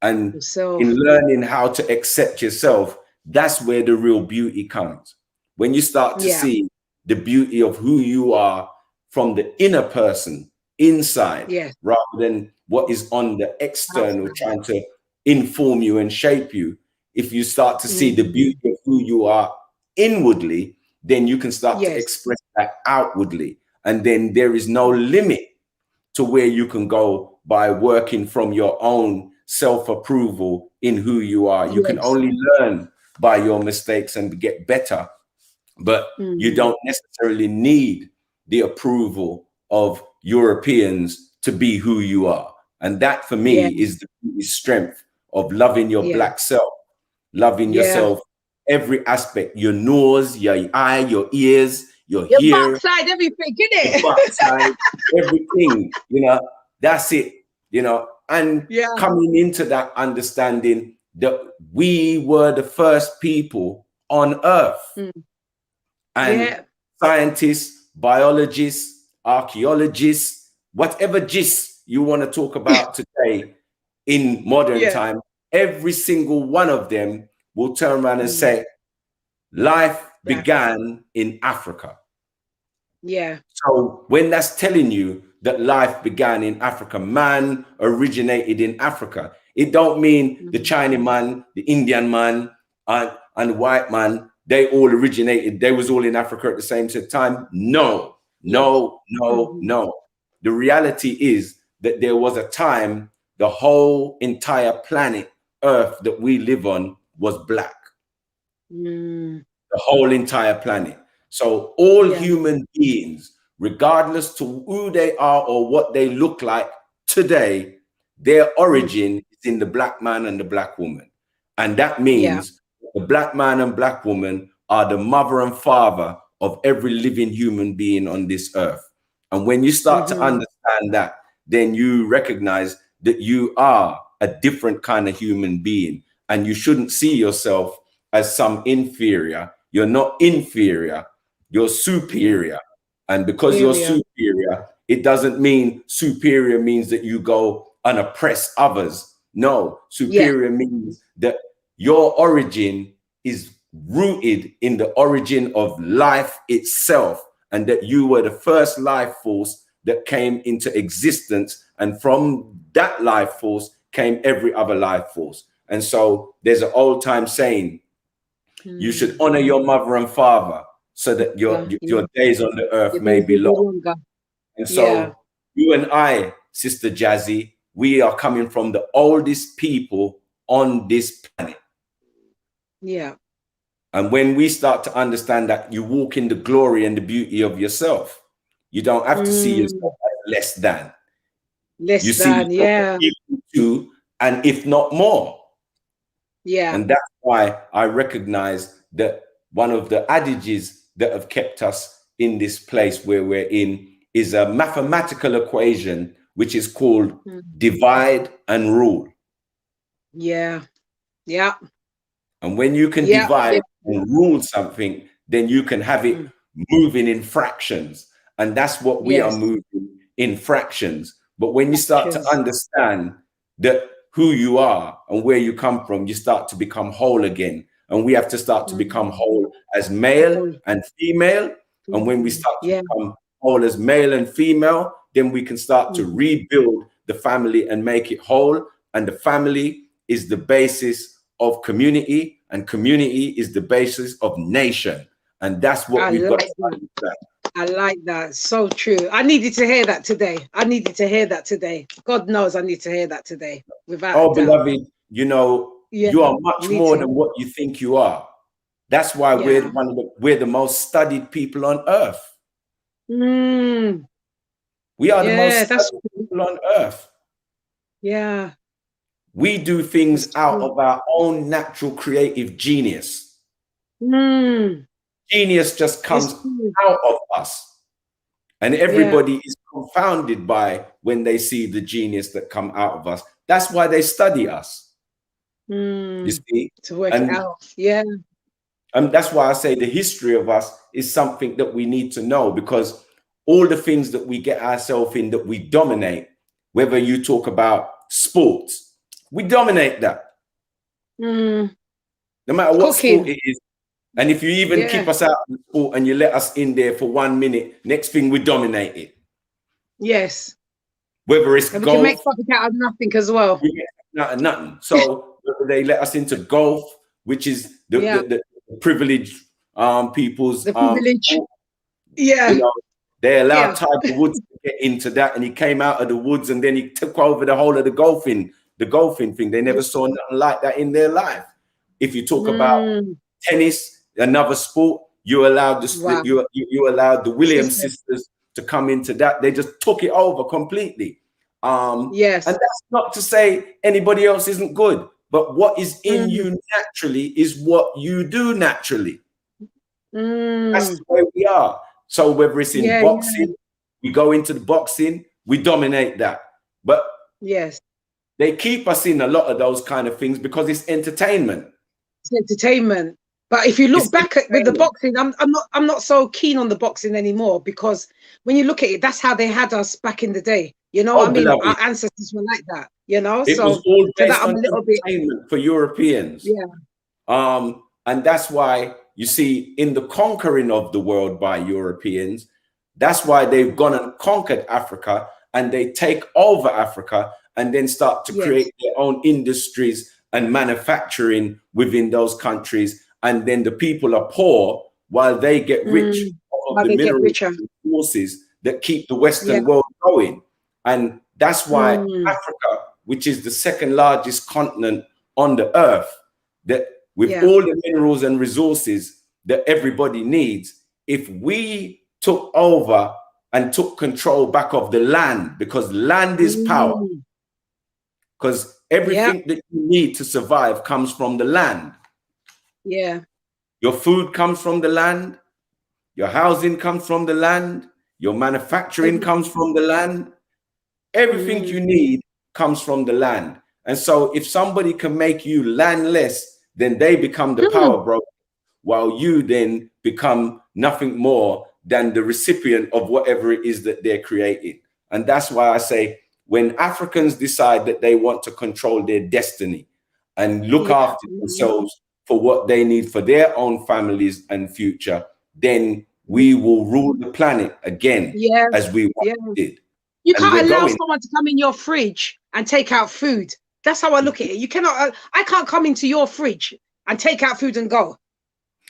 And in learning how to accept yourself, that's where the real beauty comes. When you start to see the beauty of who you are from the inner person inside, rather than what is on the external trying to inform you and shape you. If you start to see the beauty of who you are inwardly, then you can start to express that outwardly. And then there is no limit to where you can go by working from your own self-approval in who you are. You can only learn by your mistakes and get better, but you don't necessarily need the approval of Europeans to be who you are. And that for me is the strength of loving your black self, loving yourself, every aspect, your nose, your eye, your ears, your hair, backside, everything, innit? your backside, everything, you know, that's it, you know, and coming into that understanding that we were the first people on earth. And scientists, biologists, archaeologists, whatever gist you want to talk about today in modern time, every single one of them will turn around and say, life began in Africa. So when that's telling you that life began in Africa, man originated in Africa, it don't mean the Chinese man, the Indian man, and the white man, they all originated, they was all in Africa at the same time. No, no, no, no. The reality is that there was a time the whole entire planet Earth that we live on was black. The whole entire planet. So all human beings, regardless to who they are or what they look like today, their origin is in the black man and the black woman. And that means the black man and black woman are the mother and father of every living human being on this earth. And when you start to understand that, then you recognize that you are a different kind of human being, and you shouldn't see yourself as some inferior. You're not inferior, you're superior. And because you're superior, it doesn't mean superior means that you go and oppress others. No, superior means that your origin is rooted in the origin of life itself, and that you were the first life force that came into existence. And from that life force came every other life force. And so there's an old time saying, you should honor your mother and father so that your days on the earth may be long. And so you and I, Sister Jazzy, we are coming from the oldest people on this planet. And when we start to understand that you walk in the glory and the beauty of yourself, you don't have to see yourself as less than. You see equal to, and if not more. And that's why I recognize that one of the adages that have kept us in this place where we're in is a mathematical equation, which is called divide and rule. And when you can divide and rule something, then you can have it moving in fractions. And that's what we are moving in fractions. But when you start to understand that who you are and where you come from, you start to become whole again. And we have to start to become whole as male and female. And when we start to become whole as male and female, then we can start to rebuild the family and make it whole. And the family is the basis of community, and community is the basis of nation. And that's what we've got to understand. I like that. So true. I needed to hear that today. I needed to hear that today. God knows I need to hear that today. Without a doubt. Beloved, you know, you are much more than what you think you are. That's why we're the most studied people on earth. We are the most studied people on earth. Yeah. We do things out of our own natural creative genius. Genius just comes out of us. And everybody is confounded by when they see the genius that come out of us. That's why they study us. You see? To work it out. Yeah. And that's why I say the history of us is something that we need to know, because all the things that we get ourselves in that we dominate, whether you talk about sports, we dominate that. No matter what sport it is. And if you even keep us out of the sport and you let us in there for 1 minute, next thing we dominate it. Yes. Whether it's and golf. We can make something out of nothing as well. Nothing. So they let us into golf, which is the privileged people's the privilege. You know, they allowed Tiger Woods to get into that, and he came out of the woods and then he took over the whole of the golfing thing. They never saw nothing like that in their life. If you talk about tennis, another sport, you allowed you allowed the Williams sisters to come into that. They just took it over completely. And that's not to say anybody else isn't good, but what is in you naturally is what you do naturally. That's the way we are. So whether it's in boxing, we go into the boxing, we dominate that. But they keep us in a lot of those kind of things because it's entertainment. It's entertainment. But if you look back at with the boxing, I'm not so keen on the boxing anymore, because when you look at it, that's how they had us back in the day. You know, I mean, our ancestors were like that. You know, it was all based on entertainment for Europeans. And that's why you see in the conquering of the world by Europeans, that's why they've gone and conquered Africa, and they take over Africa and then start to create their own industries and manufacturing within those countries. And then the people are poor while they get rich of the mineral resources that keep the Western world going. And that's why Africa, which is the second largest continent on the earth, that with all the minerals and resources that everybody needs, if we took over and took control back of the land, because land is power, because everything that you need to survive comes from the land. Your food comes from the land, your housing comes from the land, your manufacturing comes from the land. Everything you need comes from the land. And so if somebody can make you landless, then they become the power broker, while you then become nothing more than the recipient of whatever it is that they're creating. And that's why I say, when Africans decide that they want to control their destiny and look after themselves for what they need for their own families and future, then we will rule the planet again as we once did. You can't allow someone to come in your fridge and take out food. That's how I look at it. You cannot, I can't come into your fridge and take out food and go.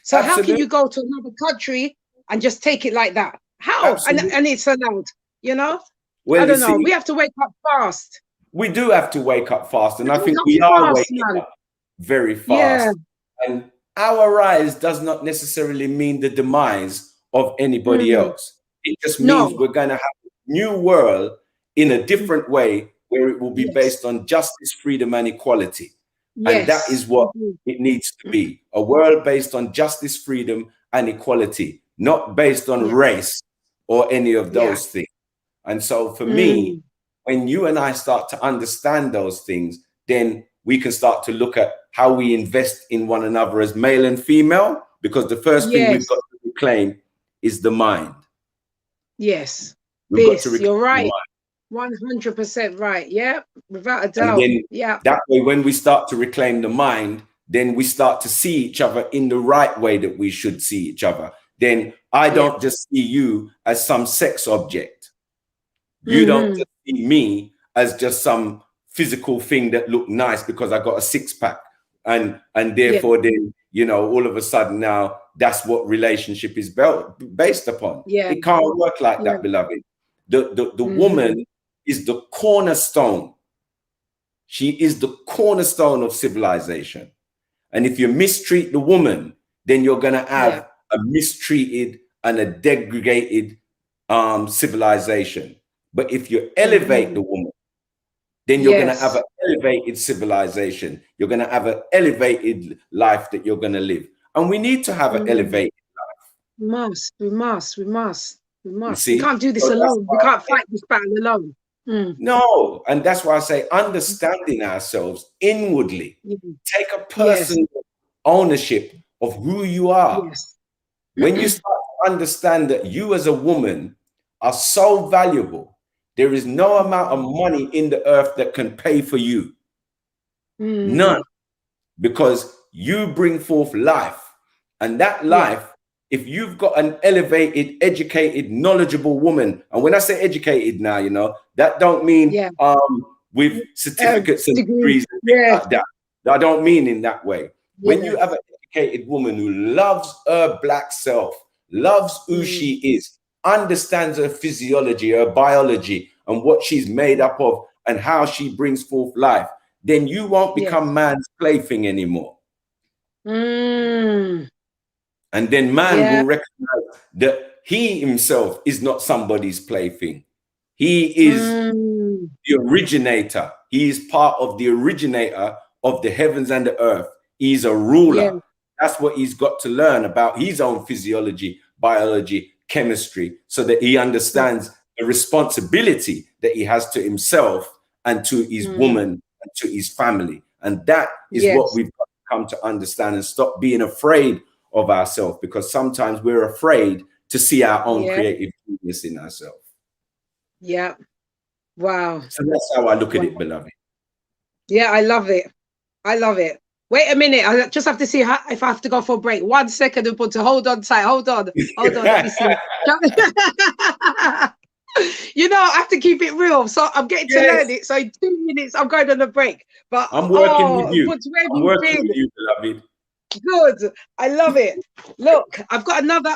So how can you go to another country and just take it like that? How? And it's allowed, you know? Well, I don't know. We have to wake up fast. We do have to wake up fast. And I think we are waking up very fast. And our rise does not necessarily mean the demise of anybody else. It just means we're going to have a new world in a different way, where it will be based on justice, freedom, and equality. And that is what it needs to be. A world based on justice, freedom, and equality, not based on race or any of those things. And so for me, when you and I start to understand those things, then we can start to look at how we invest in one another as male and female, because the first thing we've got to reclaim is the mind. Yes, you're right. 100% right. Yeah, without a doubt. That way, when we start to reclaim the mind, then we start to see each other in the right way that we should see each other. then I don't just see you as some sex object. You don't just see me as just some physical thing that look nice because I got a six-pack, and therefore then, you know, all of a sudden now that's what relationship is based upon. It can't work like that, beloved. The woman is the cornerstone. She is the cornerstone of civilization. And if you mistreat the woman, then you're going to have a mistreated and a degraded civilization. But if you elevate the woman, then you're going to have an elevated civilization. You're going to have an elevated life that you're going to live. And we need to have an elevated life. We must. You see? We can't do this alone. We can't fight this battle alone. No, and that's why I say understanding ourselves inwardly. Take a personal ownership of who you are. When you start to understand that you as a woman are so valuable, there is no amount of money in the earth that can pay for you. None. Because you bring forth life. And that life, if you've got an elevated, educated, knowledgeable woman, and when I say educated now, you know, that don't mean with certificates and degrees and things like that. I don't mean in that way. When you have an educated woman who loves her black self, loves who she is, understands her physiology, her biology, and what she's made up of, and how she brings forth life, then you won't become man's plaything anymore. And then man will recognize that he himself is not somebody's plaything. He is the originator. He is part of the originator of the heavens and the earth. He's a ruler. That's what he's got to learn about his own physiology, biology, chemistry, so that he understands the responsibility that he has to himself and to his woman and to his family. And that is what we've got to come to understand and stop being afraid of ourselves, because sometimes we're afraid to see our own creative genius in ourselves. Wow. So that's how I look at it, beloved. I love it. Wait a minute. I just have to see if I have to go for a break. 1 second, Ubuntu. Hold on tight. Hold on. Let me see. You know, I have to keep it real. So I'm getting to learn it. So in 2 minutes, I'm going on a break. But I'm working with you. Ubuntu, I'm working with you, beloved. Good. I love it. Look, I've got another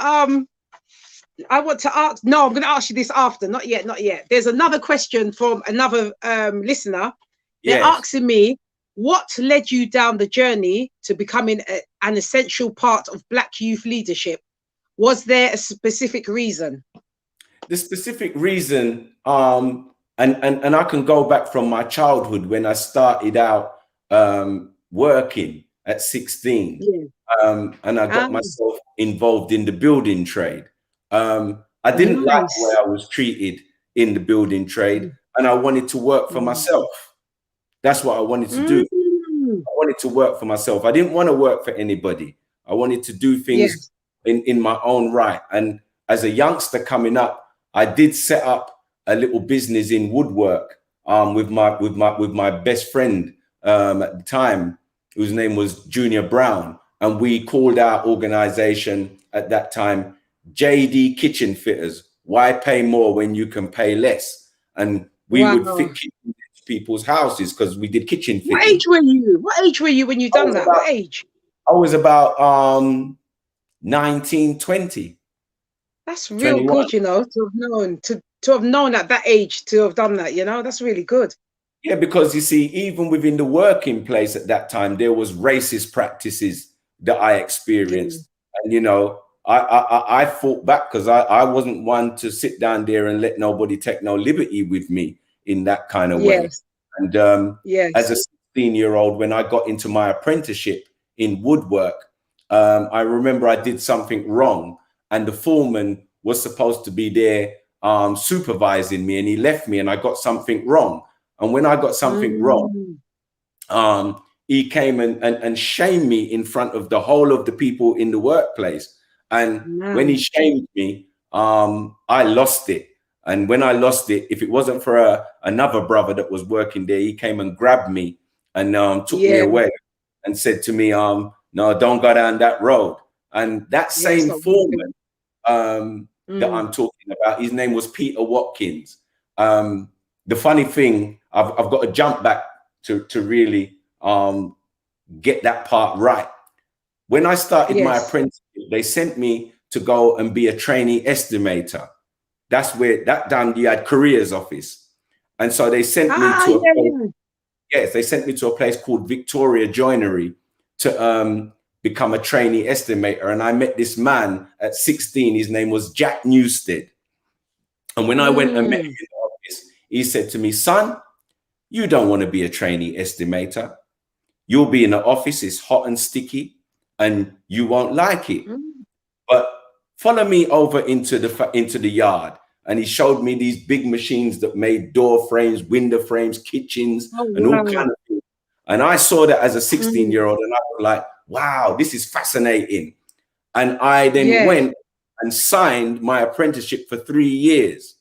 I want to ask. No, I'm going to ask you this after. Not yet. There's another question from another listener. They're asking me, what led you down the journey to becoming an essential part of Black youth leadership? Was there a specific reason? The specific reason, and I can go back from my childhood when I started out working at 16, and I got myself involved in the building trade. I didn't like the way I was treated in the building trade, and I wanted to work for myself. That's what I wanted to do. I wanted to work for myself. I didn't want to work for anybody. I wanted to do things in my own right. And as a youngster coming up, I did set up a little business in woodwork with my best friend at the time, whose name was Junior Brown. And we called our organization at that time JD Kitchen Fitters. Why pay more when you can pay less? And we would fit kitchens in people's houses because we did kitchen fitting. What age were you when you done that? What age? I was about 19, 20. That's real 21. Good, you know, to have known at that age to have done that, you know, that's really good. Yeah, because you see, even within the working place at that time, there was racist practices that I experienced. And, you know, I fought back because I wasn't one to sit down there and let nobody take no liberty with me in that kind of way. And as a 16-year-old, when I got into my apprenticeship in woodwork, I remember I did something wrong, and the foreman was supposed to be there supervising me, and he left me, and I got something wrong. And when I got something wrong, he came and shamed me in front of the whole of the people in the workplace. And when he shamed me, I lost it. And when I lost it, if it wasn't for another brother that was working there, he came and grabbed me and took me away and said to me, no, don't go down that road. And that same foreman that I'm talking about. His name was Peter Watkins. The funny thing, I've got to jump back to really get that part right. When I started my apprenticeship, they sent me to go and be a trainee estimator. That's where you had careers office. And so they sent me to they sent me to a place called Victoria Joinery to become a trainee estimator. And I met this man at 16. His name was Jack Newstead. And when I went and met him in the office, he said to me, son, you don't want to be a trainee estimator. You'll be in the office, it's hot and sticky, and you won't like it. But follow me over into the yard. And he showed me these big machines that made door frames, window frames, kitchens, and all kinds of things. And I saw that as a 16-year-old, and I was like, wow, this is fascinating. And I then went and signed my apprenticeship for 3 years.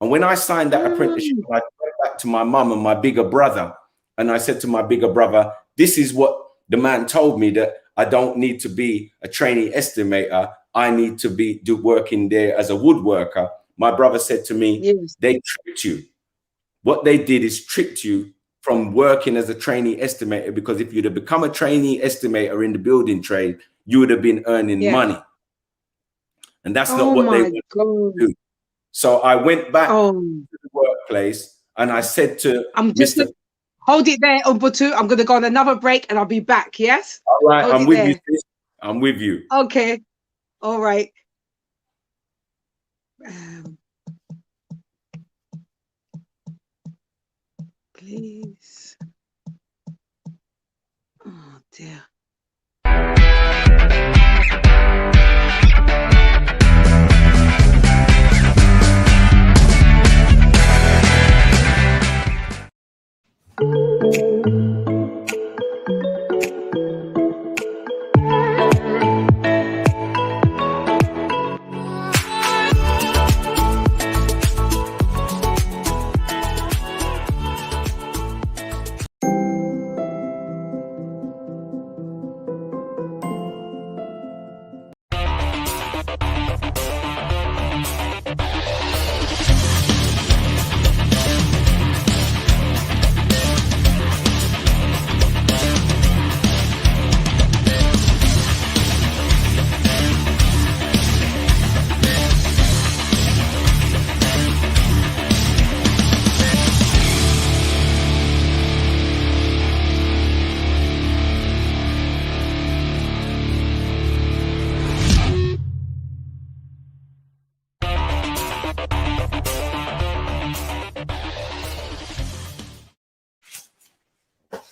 And when I signed that apprenticeship, I went back to my mum and my bigger brother. And I said to my bigger brother, this is what the man told me, that I don't need to be a trainee estimator. I need to be working there as a woodworker. My brother said to me, they tricked you. What they did is tricked you from working as a trainee estimator, because if you'd have become a trainee estimator in the building trade, you would have been earning money. And that's not what they wanted to do. So I went back to the workplace and I said to Mr. Hold it there, Ubuntu. I'm going to go on another break and I'll be back, yes? All right, I'm with you, sis. I'm with you. Okay. All right. Please. Oh, dear.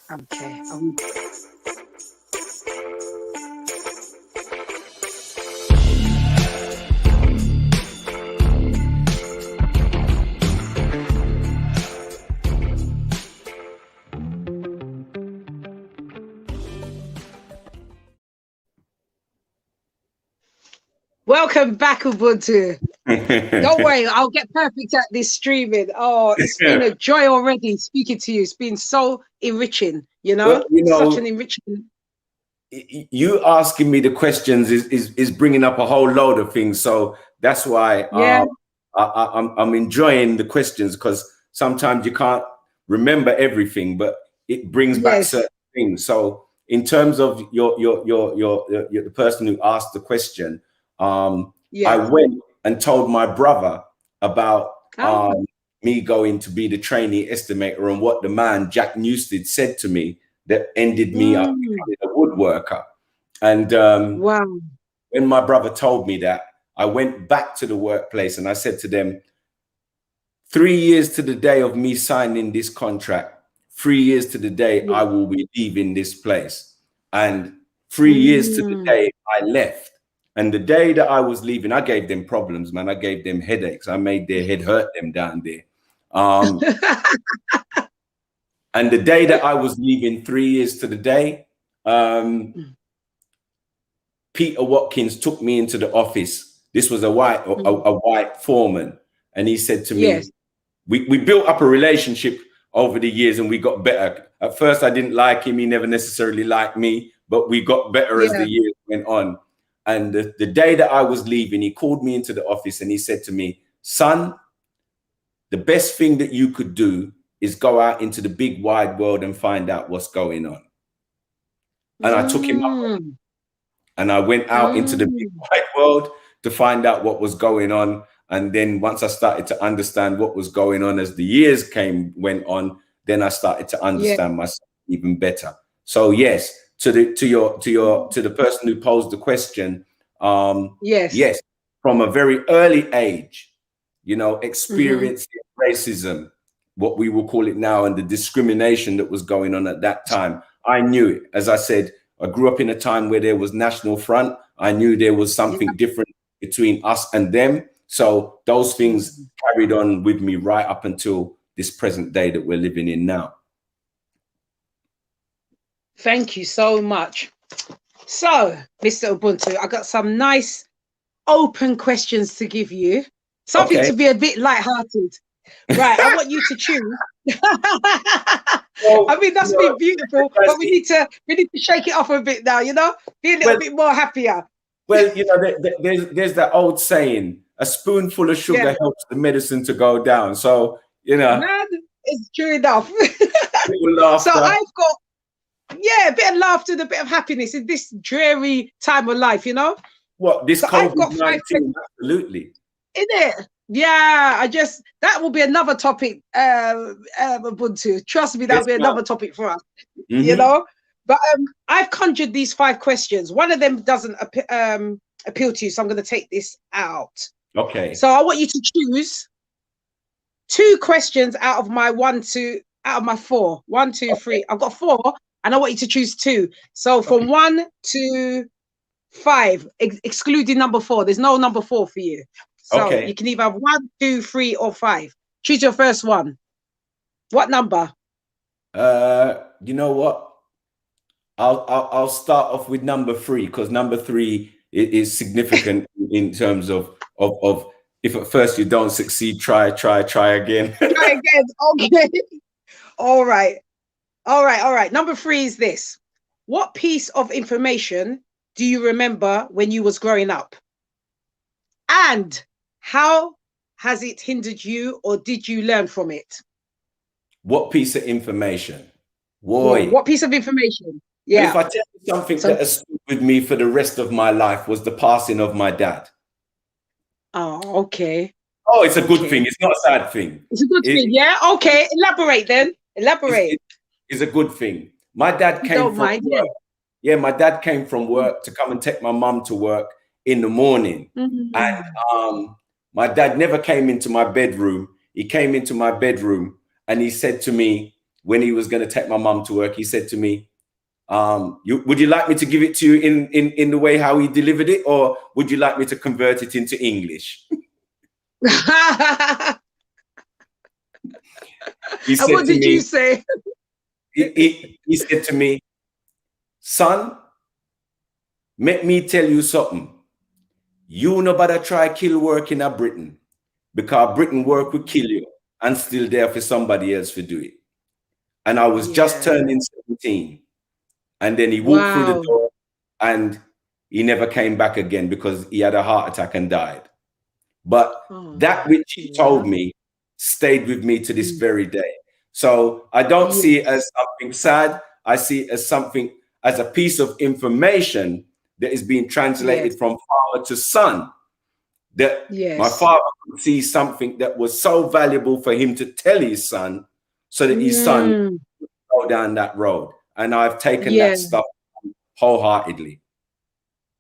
Okay. Welcome back, Ubuntu. Don't worry, I'll get perfect at this streaming. Oh, it's been a joy already speaking to you. It's been so enriching, you know, such an enriching. You asking me the questions is bringing up a whole load of things. So that's why I'm enjoying the questions, because sometimes you can't remember everything, but it brings back certain things. So in terms of the person who asked the question, I went and told my brother about me going to be the trainee estimator and what the man Jack Newstead said to me that ended me up becoming a woodworker. And when my brother told me that, I went back to the workplace and I said to them, 3 years to the day of me signing this contract, 3 years to the day I will be leaving this place. And 3 years to the day I left. And the day that I was leaving, I gave them problems, man. I gave them headaches. I made their head hurt them down there. And the day that I was leaving, 3 years to the day, Peter Watkins took me into the office. This was a white foreman. And he said to me, we built up a relationship over the years and we got better. At first, I didn't like him. He never necessarily liked me, but we got better as the years went on. And the day that I was leaving, he called me into the office and he said to me, son, the best thing that you could do is go out into the big wide world and find out what's going on. And I took him up and I went out into the big wide world to find out what was going on. And then once I started to understand what was going on as the years went on, then I started to understand myself even better. So yes, to the person who posed the question, yes, from a very early age, you know, experiencing racism, what we will call it now, and the discrimination that was going on at that time. I knew it. As I said, I grew up in a time where there was National Front. I knew there was something different between us and them. So those things carried on with me right up until this present day that we're living in now. Thank you so much. So, Mr. Ubuntu, I got some nice open questions to give you. Something to be a bit lighthearted. Right, I want you to choose. I mean, that's been beautiful, but we need to shake it off a bit now, you know? Be a little bit more happier. Well, you know, there's that old saying, a spoonful of sugar helps the medicine to go down. So, you know. Man, it's true enough. So I've got, a bit of laughter and a bit of happiness in this dreary time of life, you know? What, this COVID-19? Absolutely. Isn't it? Yeah, that will be another topic, Ubuntu. Trust me, that'll be another topic for us, you know? But I've conjured these 5 questions. One of them doesn't appeal to you, so I'm going to take this out. Okay. So I want you to choose 2 questions out of my 4. 1, 2, 3. I've got 4, and I want you to choose 2. So from 1 to 5, excluding number 4. There's no number 4 for you. So you can either have 1, 2, 3, or 5. Choose your first one. What number? You know what? I'll start off with number 3, because number 3 is significant in terms of if at first you don't succeed, try again. Try again. Okay. All right. Number 3 is this. What piece of information do you remember when you was growing up? And how has it hindered you, or did you learn from it? What piece of information? Boy. What piece of information? Yeah. If I tell you something that has stood with me for the rest of my life was the passing of my dad. Oh, okay. Oh, it's a good thing. It's not a sad thing. It's a good thing, yeah? Okay, elaborate then. Elaborate. It's a good thing. My dad came from work. Yeah, my dad came from work to come and take my mum to work in the morning. And my dad never came into my bedroom. He came into my bedroom and he said to me, when he was going to take my mum to work, he said to me, would you like me to give it to you in the way how he delivered it, or would you like me to convert it into English? What did you say? He said to me, son, let me tell you something. You no better try kill work in a Britain, because Britain work will kill you and still there for somebody else to do it. And I was just turning 17. And then he walked through the door and he never came back again because he had a heart attack and died. But that which he told me stayed with me to this very day. So I don't see it as something sad. I see it as a piece of information that is being translated from father to son. That my father could see something that was so valuable for him to tell his son, so that his son would go down that road. And I've taken that stuff wholeheartedly.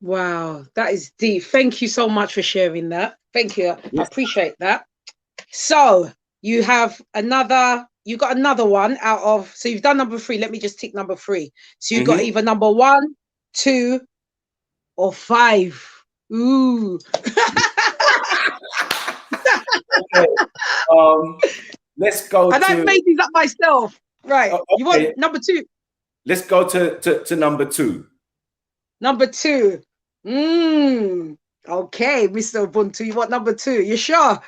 Wow, that is deep. Thank you so much for sharing that. Thank you. I appreciate that. So you got another one out of, so you've done number 3. Let me just tick number 3. So you've got either number 1, 2, or 5. Ooh. Okay. Let's go. And I made these up myself. Right. Okay. You want number 2? Let's go to number 2. Number 2. Okay, Mr. Ubuntu, you want number 2? You sure?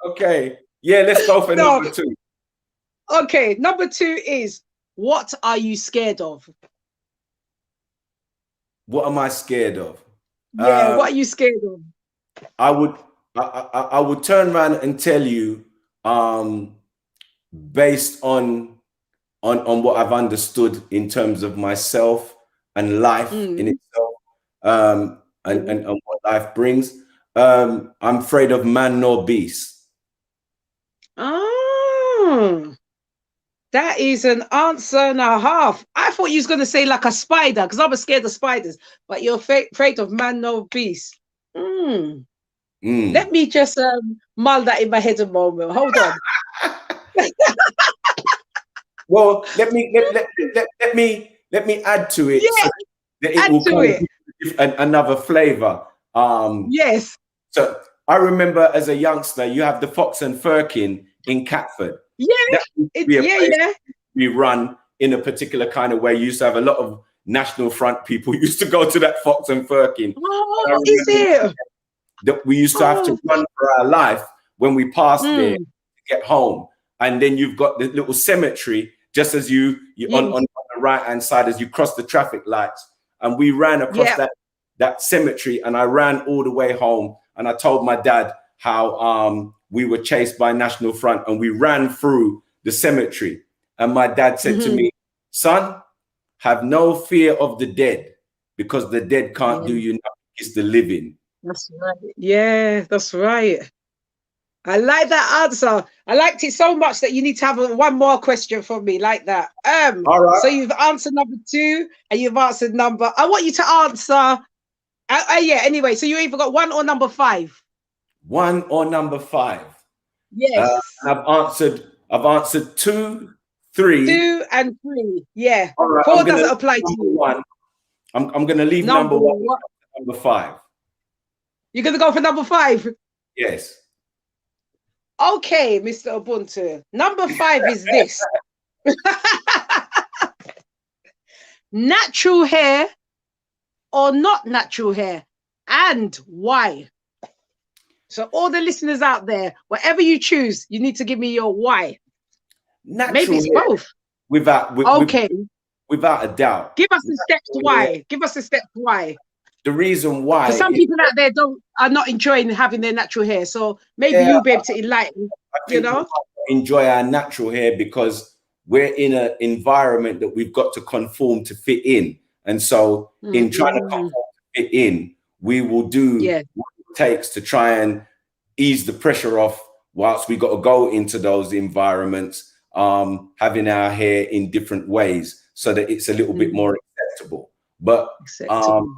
Okay. Yeah, let's go for number 2. Okay, number 2 is, what are you scared of? What am I scared of? Yeah, what are you scared of? I would turn around and tell you, based on what I've understood in terms of myself and life in itself, and what life brings. I'm afraid of man nor beast. Oh, that is an answer and a half. I thought you was going to say like a spider, because I'm scared of spiders, but you're afraid of man nor beast. Let me just mull that in my head a moment. Hold on. Well, let me add to it, Yeah, so that it will kind of give another flavor. Yes. So I remember as a youngster, you have the Fox and Firkin in Catford. Yeah, that used to be a place yeah. we run in a particular kind of way. You used to have a lot of National Front people used to go to that Fox and Firkin. Oh, is it? That we used to have to run for our life when we passed there to get home. And then you've got the little cemetery just as you on the right hand side as you cross the traffic lights. And we ran across that cemetery, and I ran all the way home. And I told my dad how we were chased by National Front, and we ran through the cemetery. And my dad said to me, "Son, have no fear of the dead, because the dead can't do you nothing. It's the living." That's right. Yeah, that's right. I like that answer. I liked it so much that you need to have one more question for me, like that. All right. So you've answered number 2, and you've answered number. I want you to answer. Yeah. Anyway, so you either got 1 or number 5. 1 or number 5. Yes. I've answered 2, 3. 2 and 3. Yeah. All right, 4 doesn't apply to you. 1. I'm going to leave number 1 number 5. You're going to go for number 5? Yes. Okay, Mr. Ubuntu. Number 5 is this. Natural hair or not natural hair, and why? So all the listeners out there, whatever you choose, you need to give me your why. Natural Maybe it's hair, both. Without a doubt. Give us the steps why. Give us the steps why. The reason why. Because some people out there are not enjoying having their natural hair. So maybe you'll be able to enlighten, enjoy our natural hair because we're in an environment that we've got to conform to fit in. And so in trying to conform to fit in, we will do what it takes to try and ease the pressure off whilst we got to go into those environments, having our hair in different ways so that it's a little bit more acceptable. But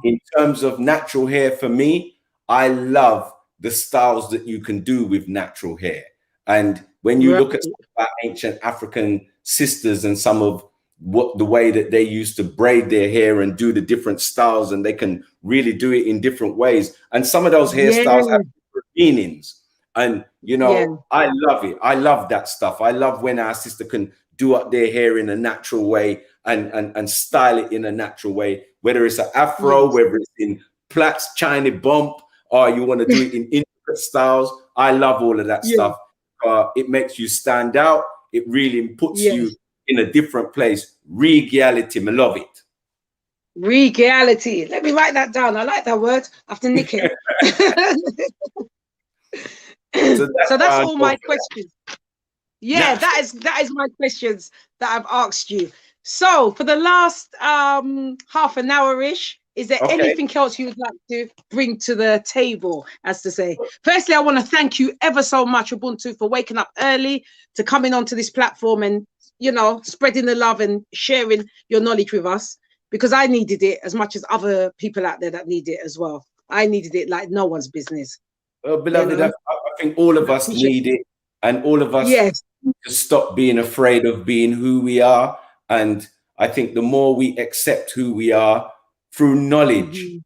in terms of natural hair, for me, I love the styles that you can do with natural hair. And when you look at some of our ancient African sisters and some of the way that they used to braid their hair and do the different styles, and they can really do it in different ways. And some of those hairstyles have different meanings. And, I love it. I love that stuff. I love when our sister can do up their hair in a natural way and style it in a natural way, whether it's an afro, whether it's in plaits, China bump, or you want to do it in intricate styles. I love all of that stuff. It makes you stand out. It really puts you in a different place. Regality, I love it. Regality. Let me write that down. I like that word. I have to nick it. So that's all my questions. Yeah, that is my questions that I've asked you. So for the last half an hour-ish, is there anything else you would like to bring to the table, as to say? Firstly, I want to thank you ever so much, Ubuntu, for waking up early to coming onto this platform and, spreading the love and sharing your knowledge with us, because I needed it as much as other people out there that need it as well. I needed it like no one's business. Well, beloved, I think all of us need it, and all of us need to stop being afraid of being who we are. And I think the more we accept who we are through knowledge,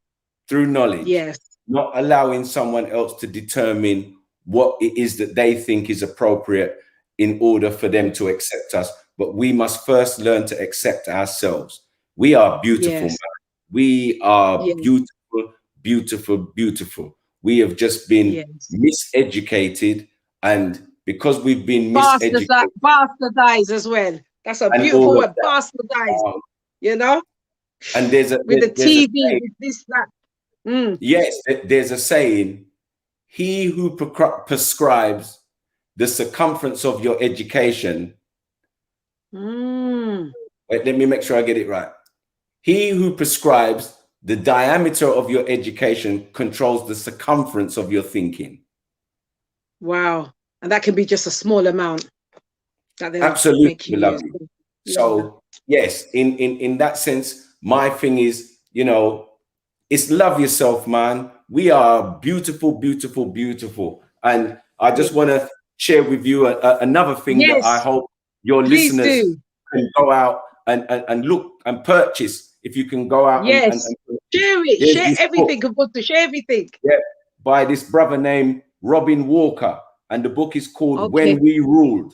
not allowing someone else to determine what it is that they think is appropriate in order for them to accept us. But we must first learn to accept ourselves. We are beautiful, man. We are beautiful, beautiful, beautiful. We have just been miseducated, and because we've been miseducated, bastardized as well. That's a beautiful word, bastardized. And there's a with the there's a TV, saying, with this, that. Mm. yes, there's a saying, he who prescribes the circumference of your education. Mm. Wait, let me make sure I get it right. He who prescribes the diameter of your education controls the circumference of your thinking. Wow. And that can be just a small amount that they'll Absolutely, make you use. beloved. So yes, in that sense, my thing is, you know, it's love yourself, man. We are beautiful, beautiful, beautiful. And I just want to share with you another thing that I Yes, hope your please listeners do. can go out and look and purchase. If you can go out and Yes. Share it. there's Share this book, everything. Ubuntu. Share everything. yeah, by this brother named Robin Walker. And the book is called Okay. When We Ruled.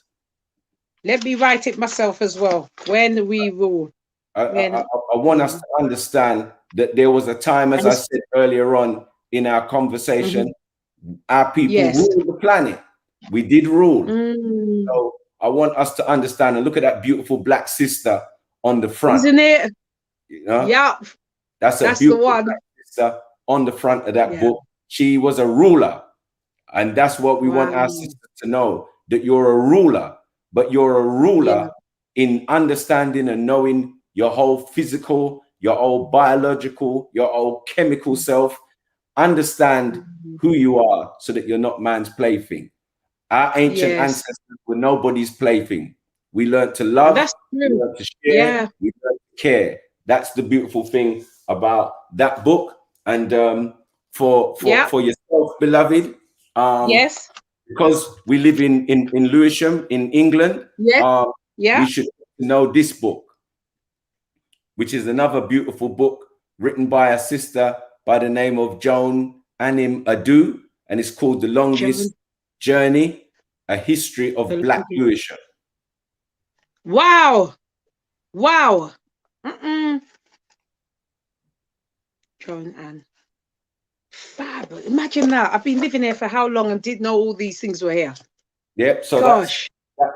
Let me write it myself as well. When we rule. I want us to understand that there was a time, as I said earlier on in our conversation, our people ruled the planet. We did rule. So I want us to understand and look at that beautiful black sister on the front. Isn't it? You know? Yeah. That's a beautiful black sister on the front of that book. She was a ruler. And that's what we want our sisters to know, that you're a ruler, but you're a ruler in understanding and knowing your whole physical, your whole biological, your whole chemical self. Understand who you are so that you're not man's plaything. Our ancient ancestors were nobody's plaything. We learned to love, we learned to share, we learned to care. That's the beautiful thing about that book. And for yourself, beloved, because we live in Lewisham, in England, we should know this book, which is another beautiful book written by a sister by the name of Joan Anim Adu, and it's called The Longest Journey, A History of Black Lewisham. Wow. Wow. Joan Ann. Fab. Imagine that. I've been living here for how long and didn't know all these things were here. Yep. So gosh,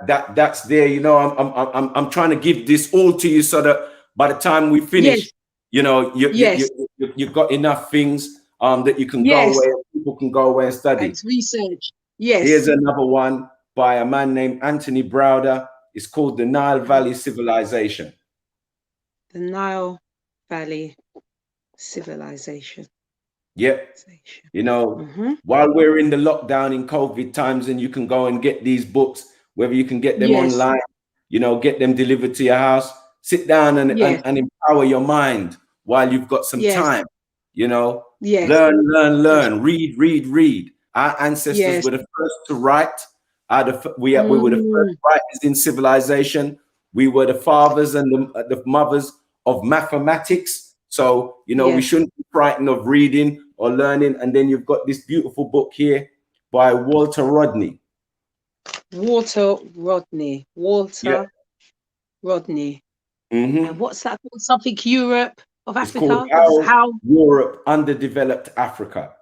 that's there. You know, I'm trying to give this all to you so that by the time we finish, you know, you've got enough things that you can go away, people can go away and study. It's research. Yes. Here's another one by a man named Anthony Browder. It's called The Nile Valley Civilization. The Nile Valley Civilization. Yep. You know, while we're in the lockdown in COVID times, and you can go and get these books, whether you can get them online, you know, get them delivered to your house, sit down and empower your mind while you've got some time, you know, learn, read. Our ancestors were the first to write. We were the first writers in civilization. We were the fathers and the mothers of mathematics. So, you know, we shouldn't be frightened of reading or learning. And then you've got this beautiful book here by Walter Rodney. Walter Rodney. And what's that called? Something Europe of Africa? It's called How Europe Underdeveloped Africa.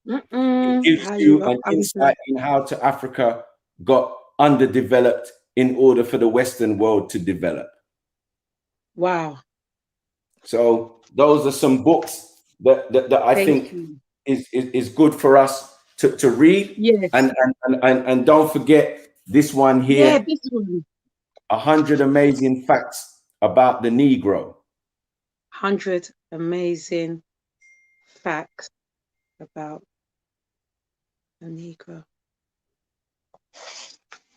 It gives you an insight in how to Africa got underdeveloped in order for the Western world to develop. Wow. So those are some books that I think is good for us to read. Yes. And don't forget this one here. Yeah, this one. 100 amazing facts about the Negro. 100 amazing facts about the Negro.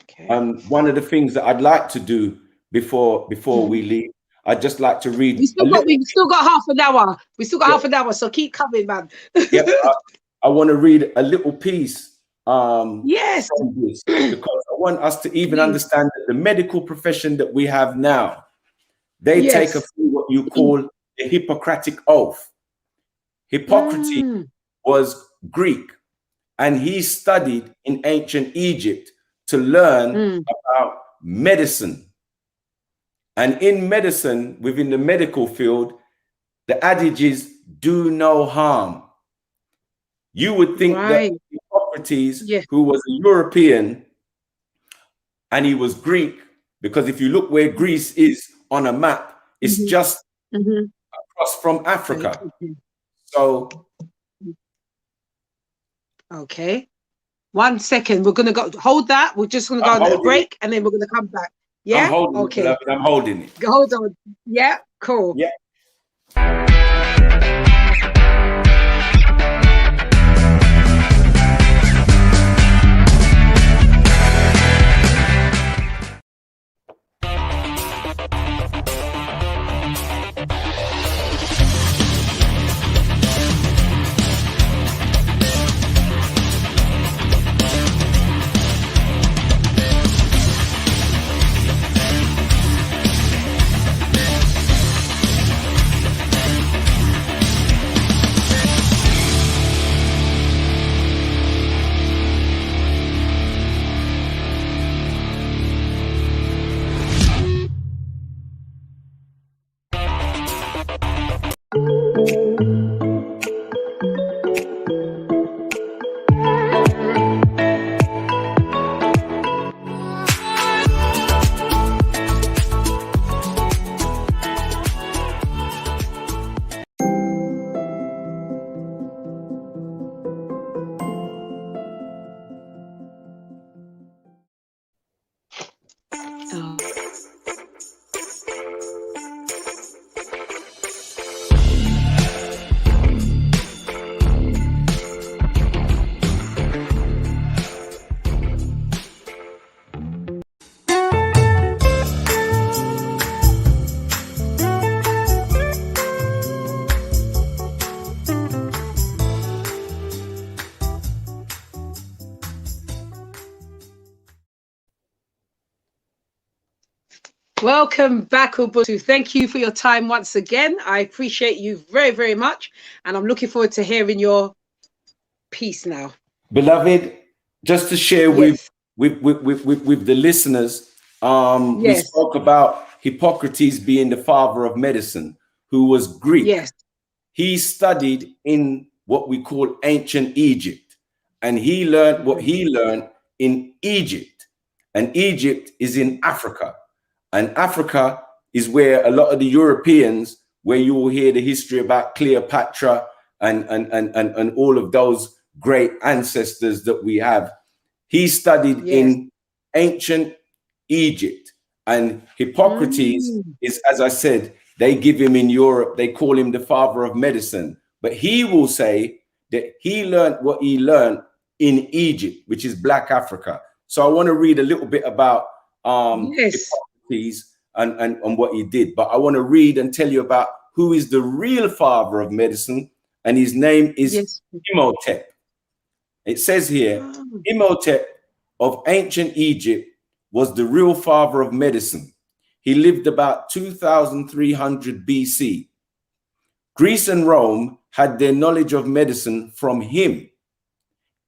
Okay. One of the things that I'd like to do before we leave, I'd just like to read. We've still got half an hour. We still got half an hour, so keep coming, man. I want to read a little piece. Yes. From this, because I want us to even understand that the medical profession that we have now, they take us through what you call the Hippocratic Oath. Hippocrates was Greek, and he studied in ancient Egypt to learn about medicine. And in medicine, within the medical field, the adage is do no harm. You would think that Hippocrates, who was a European, and he was Greek, because if you look where Greece is on a map, it's just across from Africa. So, okay. 1 second. We're gonna go. Hold that. We're just gonna go on a break, and then we're gonna come back. Yeah. I'm holding okay. it, I'm holding it. Hold on. Yeah. Cool. Yeah. Welcome back, Ubuntu. Thank you for your time once again. I appreciate you very, very much. And I'm looking forward to hearing your piece now. Beloved, just to share Yes. with the listeners, we Yes. spoke about Hippocrates being the father of medicine, who was Greek. Yes. He studied in what we call ancient Egypt, and he learned what he learned in Egypt. And Egypt is in Africa. And Africa is where a lot of the Europeans, where you will hear the history about Cleopatra and all of those great ancestors that we have. He studied in ancient Egypt. And Hippocrates is, as I said, they give him in Europe, they call him the father of medicine. But he will say that he learned what he learned in Egypt, which is Black Africa. So I want to read a little bit about Hippocrates and what he did. But I want to read and tell you about who is the real father of medicine. And his name is Imhotep. It says here, Imhotep of ancient Egypt was the real father of medicine. He lived about 2300 BC. Greece and Rome had their knowledge of medicine from him.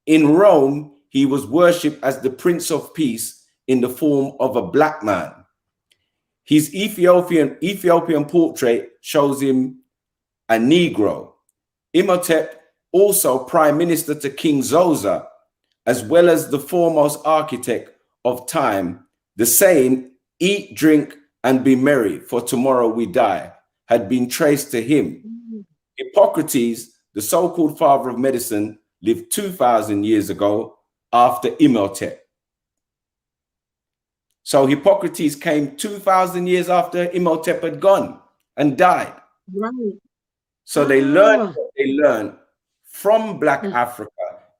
In Rome, he was worshipped as the Prince of Peace in the form of a black man. His Ethiopian portrait shows him a Negro. Imhotep, also prime minister to King Zosa, as well as the foremost architect of time, the saying, "Eat, drink, and be merry, for tomorrow we die," had been traced to him. Hippocrates, the so-called father of medicine, lived 2000 years ago after Imhotep. So Hippocrates came 2000 years after Imhotep had gone and died. Right. So they learned what they learned from Black Africa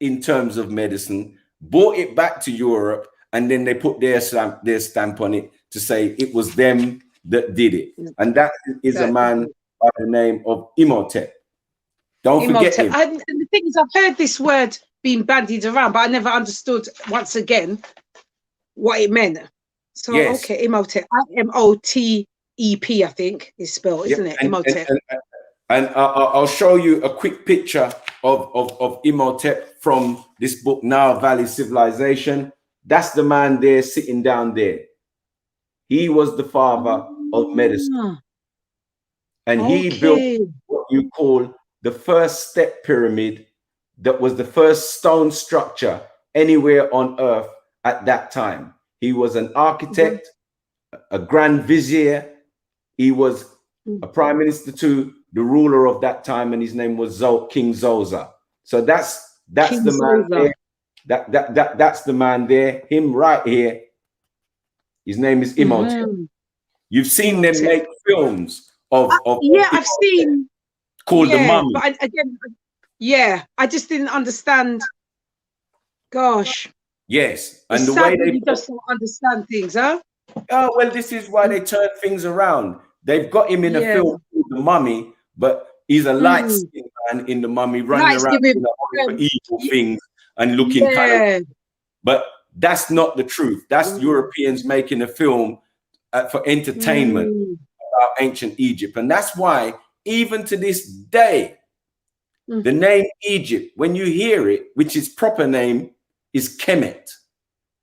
in terms of medicine, brought it back to Europe, and then they put their stamp on it to say it was them that did it. And that is a man by the name of Imhotep. Don't forget him. And the thing is, I've heard this word being bandied around, but I never understood, once again, what it meant. So, okay, Imhotep. I-M-O-T-E-P, I think, is spelled, isn't it? Imhotep. And I'll show you a quick picture of Imhotep from this book, Nile Valley Civilization. That's the man there sitting down there. He was the father of medicine. And he built what you call the first step pyramid, that was the first stone structure anywhere on earth at that time. He was an architect, a grand vizier. He was a prime minister to the ruler of that time, and his name was King Zosa. So that's King the man Zosa. there. That's the man there. Him right here. His name is Imhotep. You've seen them make films of yeah, of I've seen called The Mummy. But I just didn't understand. Gosh. Yes, It's and the sad way when they you just don't understand things, huh? oh well, this is why they turn things around. They've got him in a film called The Mummy, but he's a light-skinned man in The Mummy, running around doing horrible, evil things and looking kind of. But that's not the truth. That's Europeans making a film for entertainment about ancient Egypt, and that's why even to this day, the name Egypt, when you hear it, which his proper name is Kemet.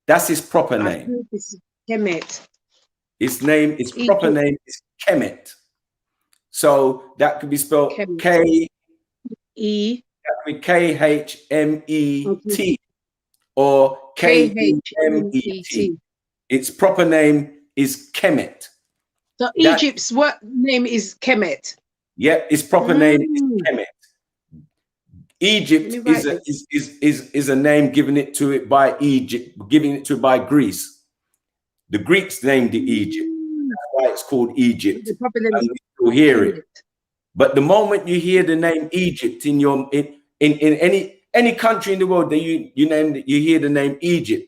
That's his proper name. Kemet. His name, his proper name is Kemet. So that could be spelled K-E. That could be K-H-M-E-T or K-E-M-E-T. Its proper name is Kemet. So Egypt's name is Kemet. Yeah, its proper name is Kemet. Egypt is a name given it to it by Egypt, giving it to it by Greece. The Greeks named it Egypt. That's why it's called Egypt. And we still hear it. But the moment you hear the name Egypt in your in any country in the world that you hear the name Egypt,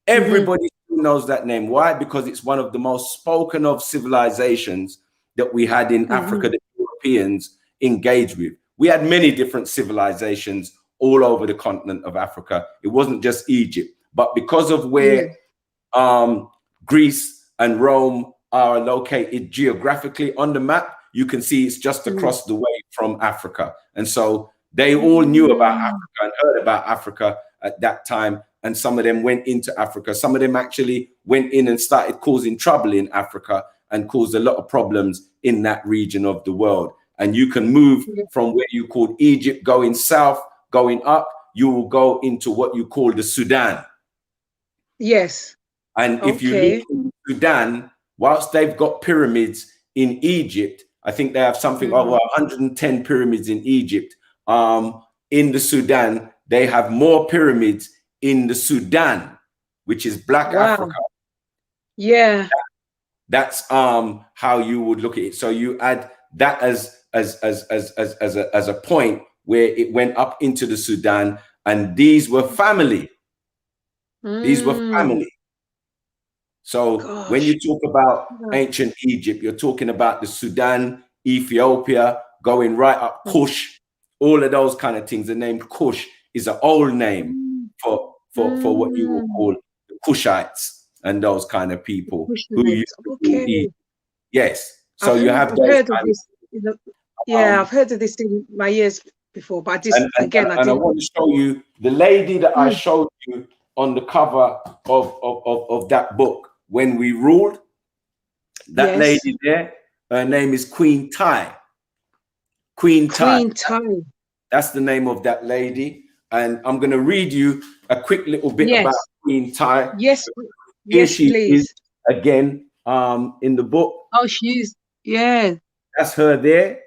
everybody knows that name. Why? Because it's one of the most spoken of civilizations that we had in Africa that Europeans engaged with. We had many different civilizations all over the continent of Africa. It wasn't just Egypt, but because of where Greece and Rome are located geographically on the map, you can see it's just across the way from Africa. And so they all knew about Africa and heard about Africa at that time. And some of them went into Africa. Some of them actually went in and started causing trouble in Africa and caused a lot of problems in that region of the world. And you can move from where you called Egypt, going south, going up, you will go into what you call the Sudan. Yes. And if you look in Sudan, whilst they've got pyramids in Egypt, I think they have something over 110 pyramids in Egypt. In the Sudan, they have more pyramids in the Sudan, which is Black Africa. Yeah. That's how you would look at it. So you add that as a point where it went up into the Sudan, and these were family. These were family. So when you talk about ancient Egypt, you're talking about the Sudan, Ethiopia, going right up Kush, all of those kind of things. The name Kush is an old name for what you would call the Kushites and those kind of people who used to eat. Yes. So I've heard of this. I've heard of this in my years before, but I just I want to show you the lady that I showed you on the cover of that book, When We Ruled. That lady there, her name is Queen Ty. Queen Ty. That's the name of that lady. And I'm going to read you a quick little bit about Queen Ty. Yes. Here she is again in the book. Oh, she's, That's her there.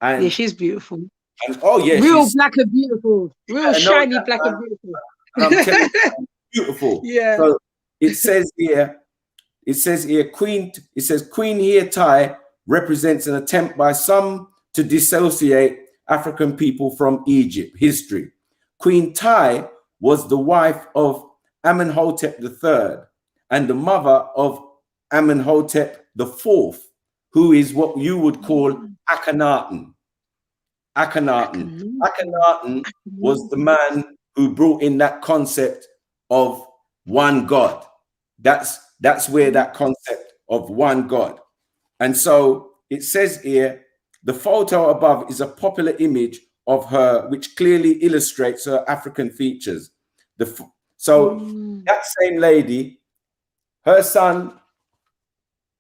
And she's beautiful. And real black and beautiful. Real shiny black and beautiful. And I'm telling you, beautiful. Yeah. So it says here, Queen Here Ty represents an attempt by some to dissociate African people from Egypt history. Queen Ty was the wife of Amenhotep III and the mother of Amenhotep IV, who is what you would call Akhenaten. Akhenaten was the man who brought in that concept of one God. That's where that concept of one God. And so it says here, the photo above is a popular image of her, which clearly illustrates her African features. That same lady, her son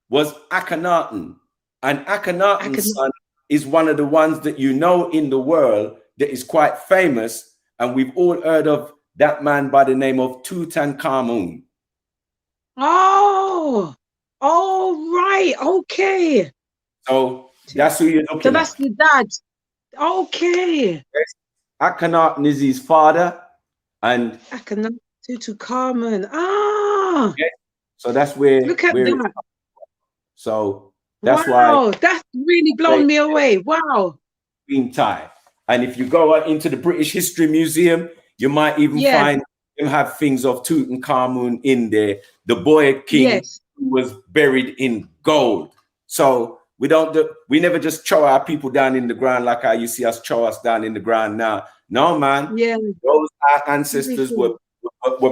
was Akhenaten, and Akhenaten's son is one of the ones that you know in the world that is quite famous, and we've all heard of that man by the name of Tutankhamun. Oh, right, okay. So That's who you're looking So at. that's the dad. Okay. Yes. Akhenaten's father, and Akhenaten Carmen. Ah, yes, so that's where look at it's that. so that's why Wow, that's really blown they me away. Wow. been tied. And if you go out into the British History Museum, you might even Yeah. find them have things of Tutankhamun in there, the boy king Yes. who was buried in gold. So we never just chow our people down in the ground like how you see us chow us down in the ground now. No, man. Yeah. Those our ancestors were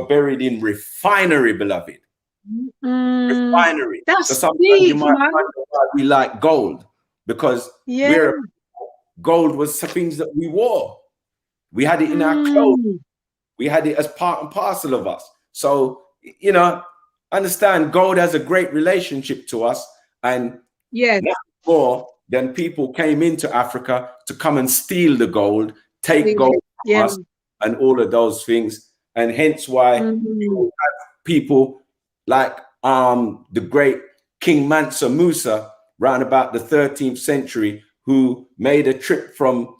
buried in refinery, beloved. Refinery. So That's sometimes you deep, might man. wonder why we like gold, because Yeah. gold was things that we wore. We had it in our clothes. We had it as part and parcel of us. So, you know, understand gold has a great relationship to us, and nothing more than people came into Africa to come and steal the gold, take gold from us, and all of those things. And hence why you have people like the great King Mansa Musa, round about the 13th century, who made a trip from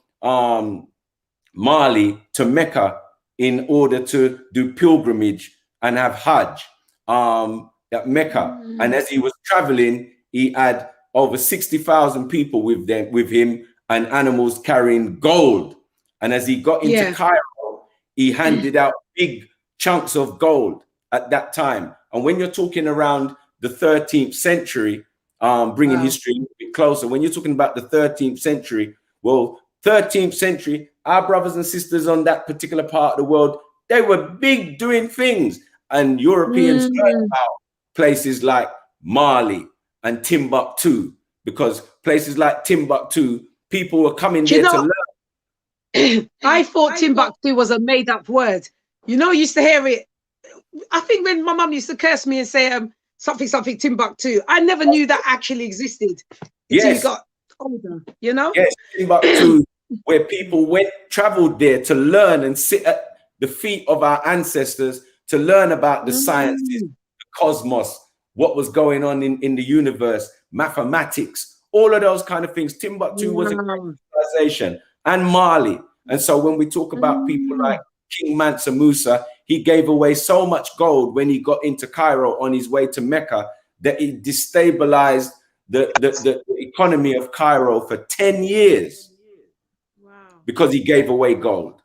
Mali to Mecca in order to do pilgrimage and have Hajj at Mecca. And as he was traveling, he had over 60,000 people with him, and animals carrying gold. And as he got into Cairo, he handed out big chunks of gold at that time. And when you're talking around the 13th century, bringing history a bit closer, when you're talking about the 13th century, well, 13th century, our brothers and sisters on that particular part of the world, they were big doing things. And Europeans heard about places like Mali and Timbuktu, because places like Timbuktu, people were coming there to learn. I thought Timbuktu was a made-up word. You know, I used to hear it. I think when my mum used to curse me and say something Timbuktu, I never knew that actually existed until you got older, you know? Yes, Timbuktu, where people traveled there to learn and sit at the feet of our ancestors to learn about the sciences, the cosmos, what was going on in the universe, mathematics, all of those kind of things. Timbuktu was a great civilization, and Mali. And so when we talk about people like King Mansa Musa, he gave away so much gold when he got into Cairo on his way to Mecca that it destabilized the economy of Cairo for 10 years. Wow. Because he gave away gold.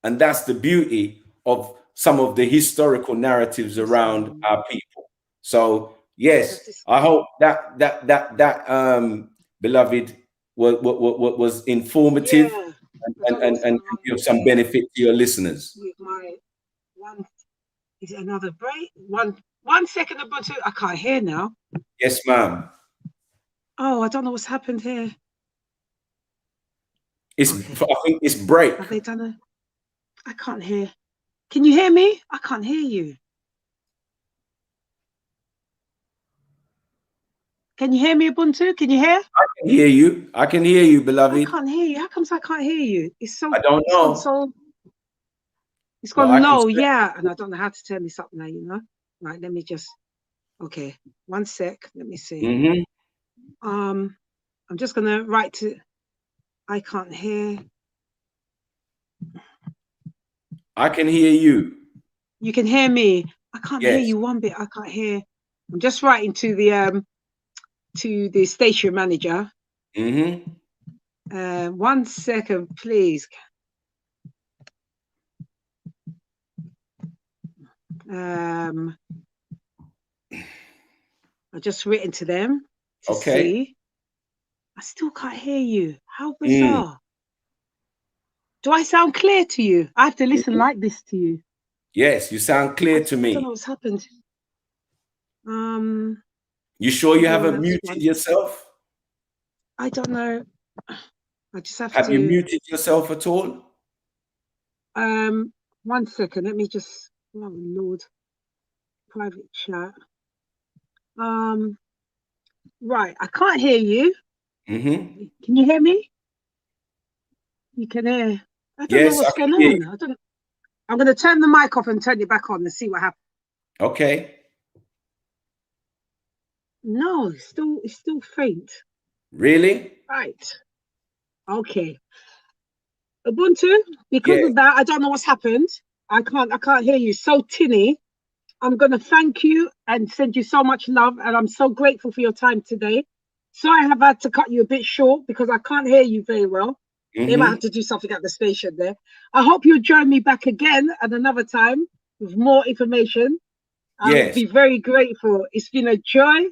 And that's the beauty of some of the historical narratives around our people. So yes, I hope that beloved was informative and give some benefit to your listeners. With my is it another break? One second, Ubuntu. I can't hear now. Yes, ma'am. Oh, I don't know what's happened here. I think it's break. Have they done it? I can't hear. Can you hear me? I can't hear you. Can you hear me, Ubuntu? Can you hear? I can hear you. I can hear you, beloved. I can't hear you. How comes I can't hear you? It's so. I don't know. It's gone low, yeah. And I don't know how to turn this up now, you know. Right, let me just. Okay, 1 sec. Let me see. I'm just gonna write to. I can't hear. I can hear you. You can hear me. I can't hear you one bit. I can't hear. I'm just writing to the station manager. 1 second, please. I've just written to them to see. I still can't hear you. How bizarre. Do I sound clear to you? I have to listen like this to you. Yes, you sound clear to me. I don't know what's happened. You sure you haven't muted yourself? I don't know. I just have to. Have you muted yourself at all? 1 second. Let me just. Oh Lord. Private chat. Right. I can't hear you. Can you hear me? You can hear. I don't know what's going on. I don't. I'm going to turn the mic off and turn it back on and see what happens. Okay. No, it's still faint. Really? Right. Okay. Ubuntu, because Yeah. of that, I don't know what's happened. I can't hear you. So tinny. I'm gonna thank you and send you so much love, and I'm so grateful for your time today. So I have had to cut you a bit short because I can't hear you very well. They might have Mm-hmm. to do something at the station there. I hope you'll join me back again at another time with more information. I will Yes. be very grateful. It's been a joy.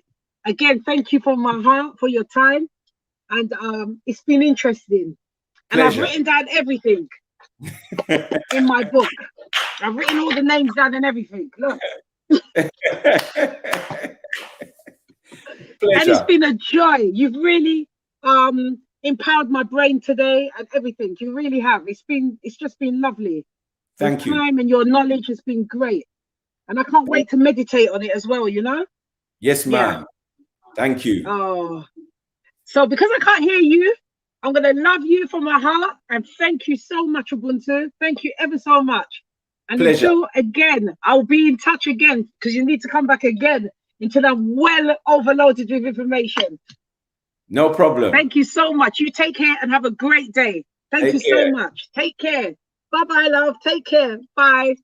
Again, thank you from my heart for your time, and it's been interesting. And I've Pleasure. written down everything in my book. I've written all the names down and everything. Look. And it's Pleasure. been a joy. You've really empowered my brain today and everything. You really have. It's just been lovely. Your Thank you. time and your knowledge has been great. And I can't wait to meditate on it as well, you know? Yes, Yeah. ma'am. Thank you. Oh. So because I can't hear you, I'm gonna love you from my heart and thank you so much, Ubuntu. Thank you ever so much. And Pleasure. until again, I'll be in touch again because you need to come back again until I'm well overloaded with information. No problem. Thank you so much. You take care and have a great day. Thank you Take so care. much. Take care. Bye bye, love. Take care. Bye.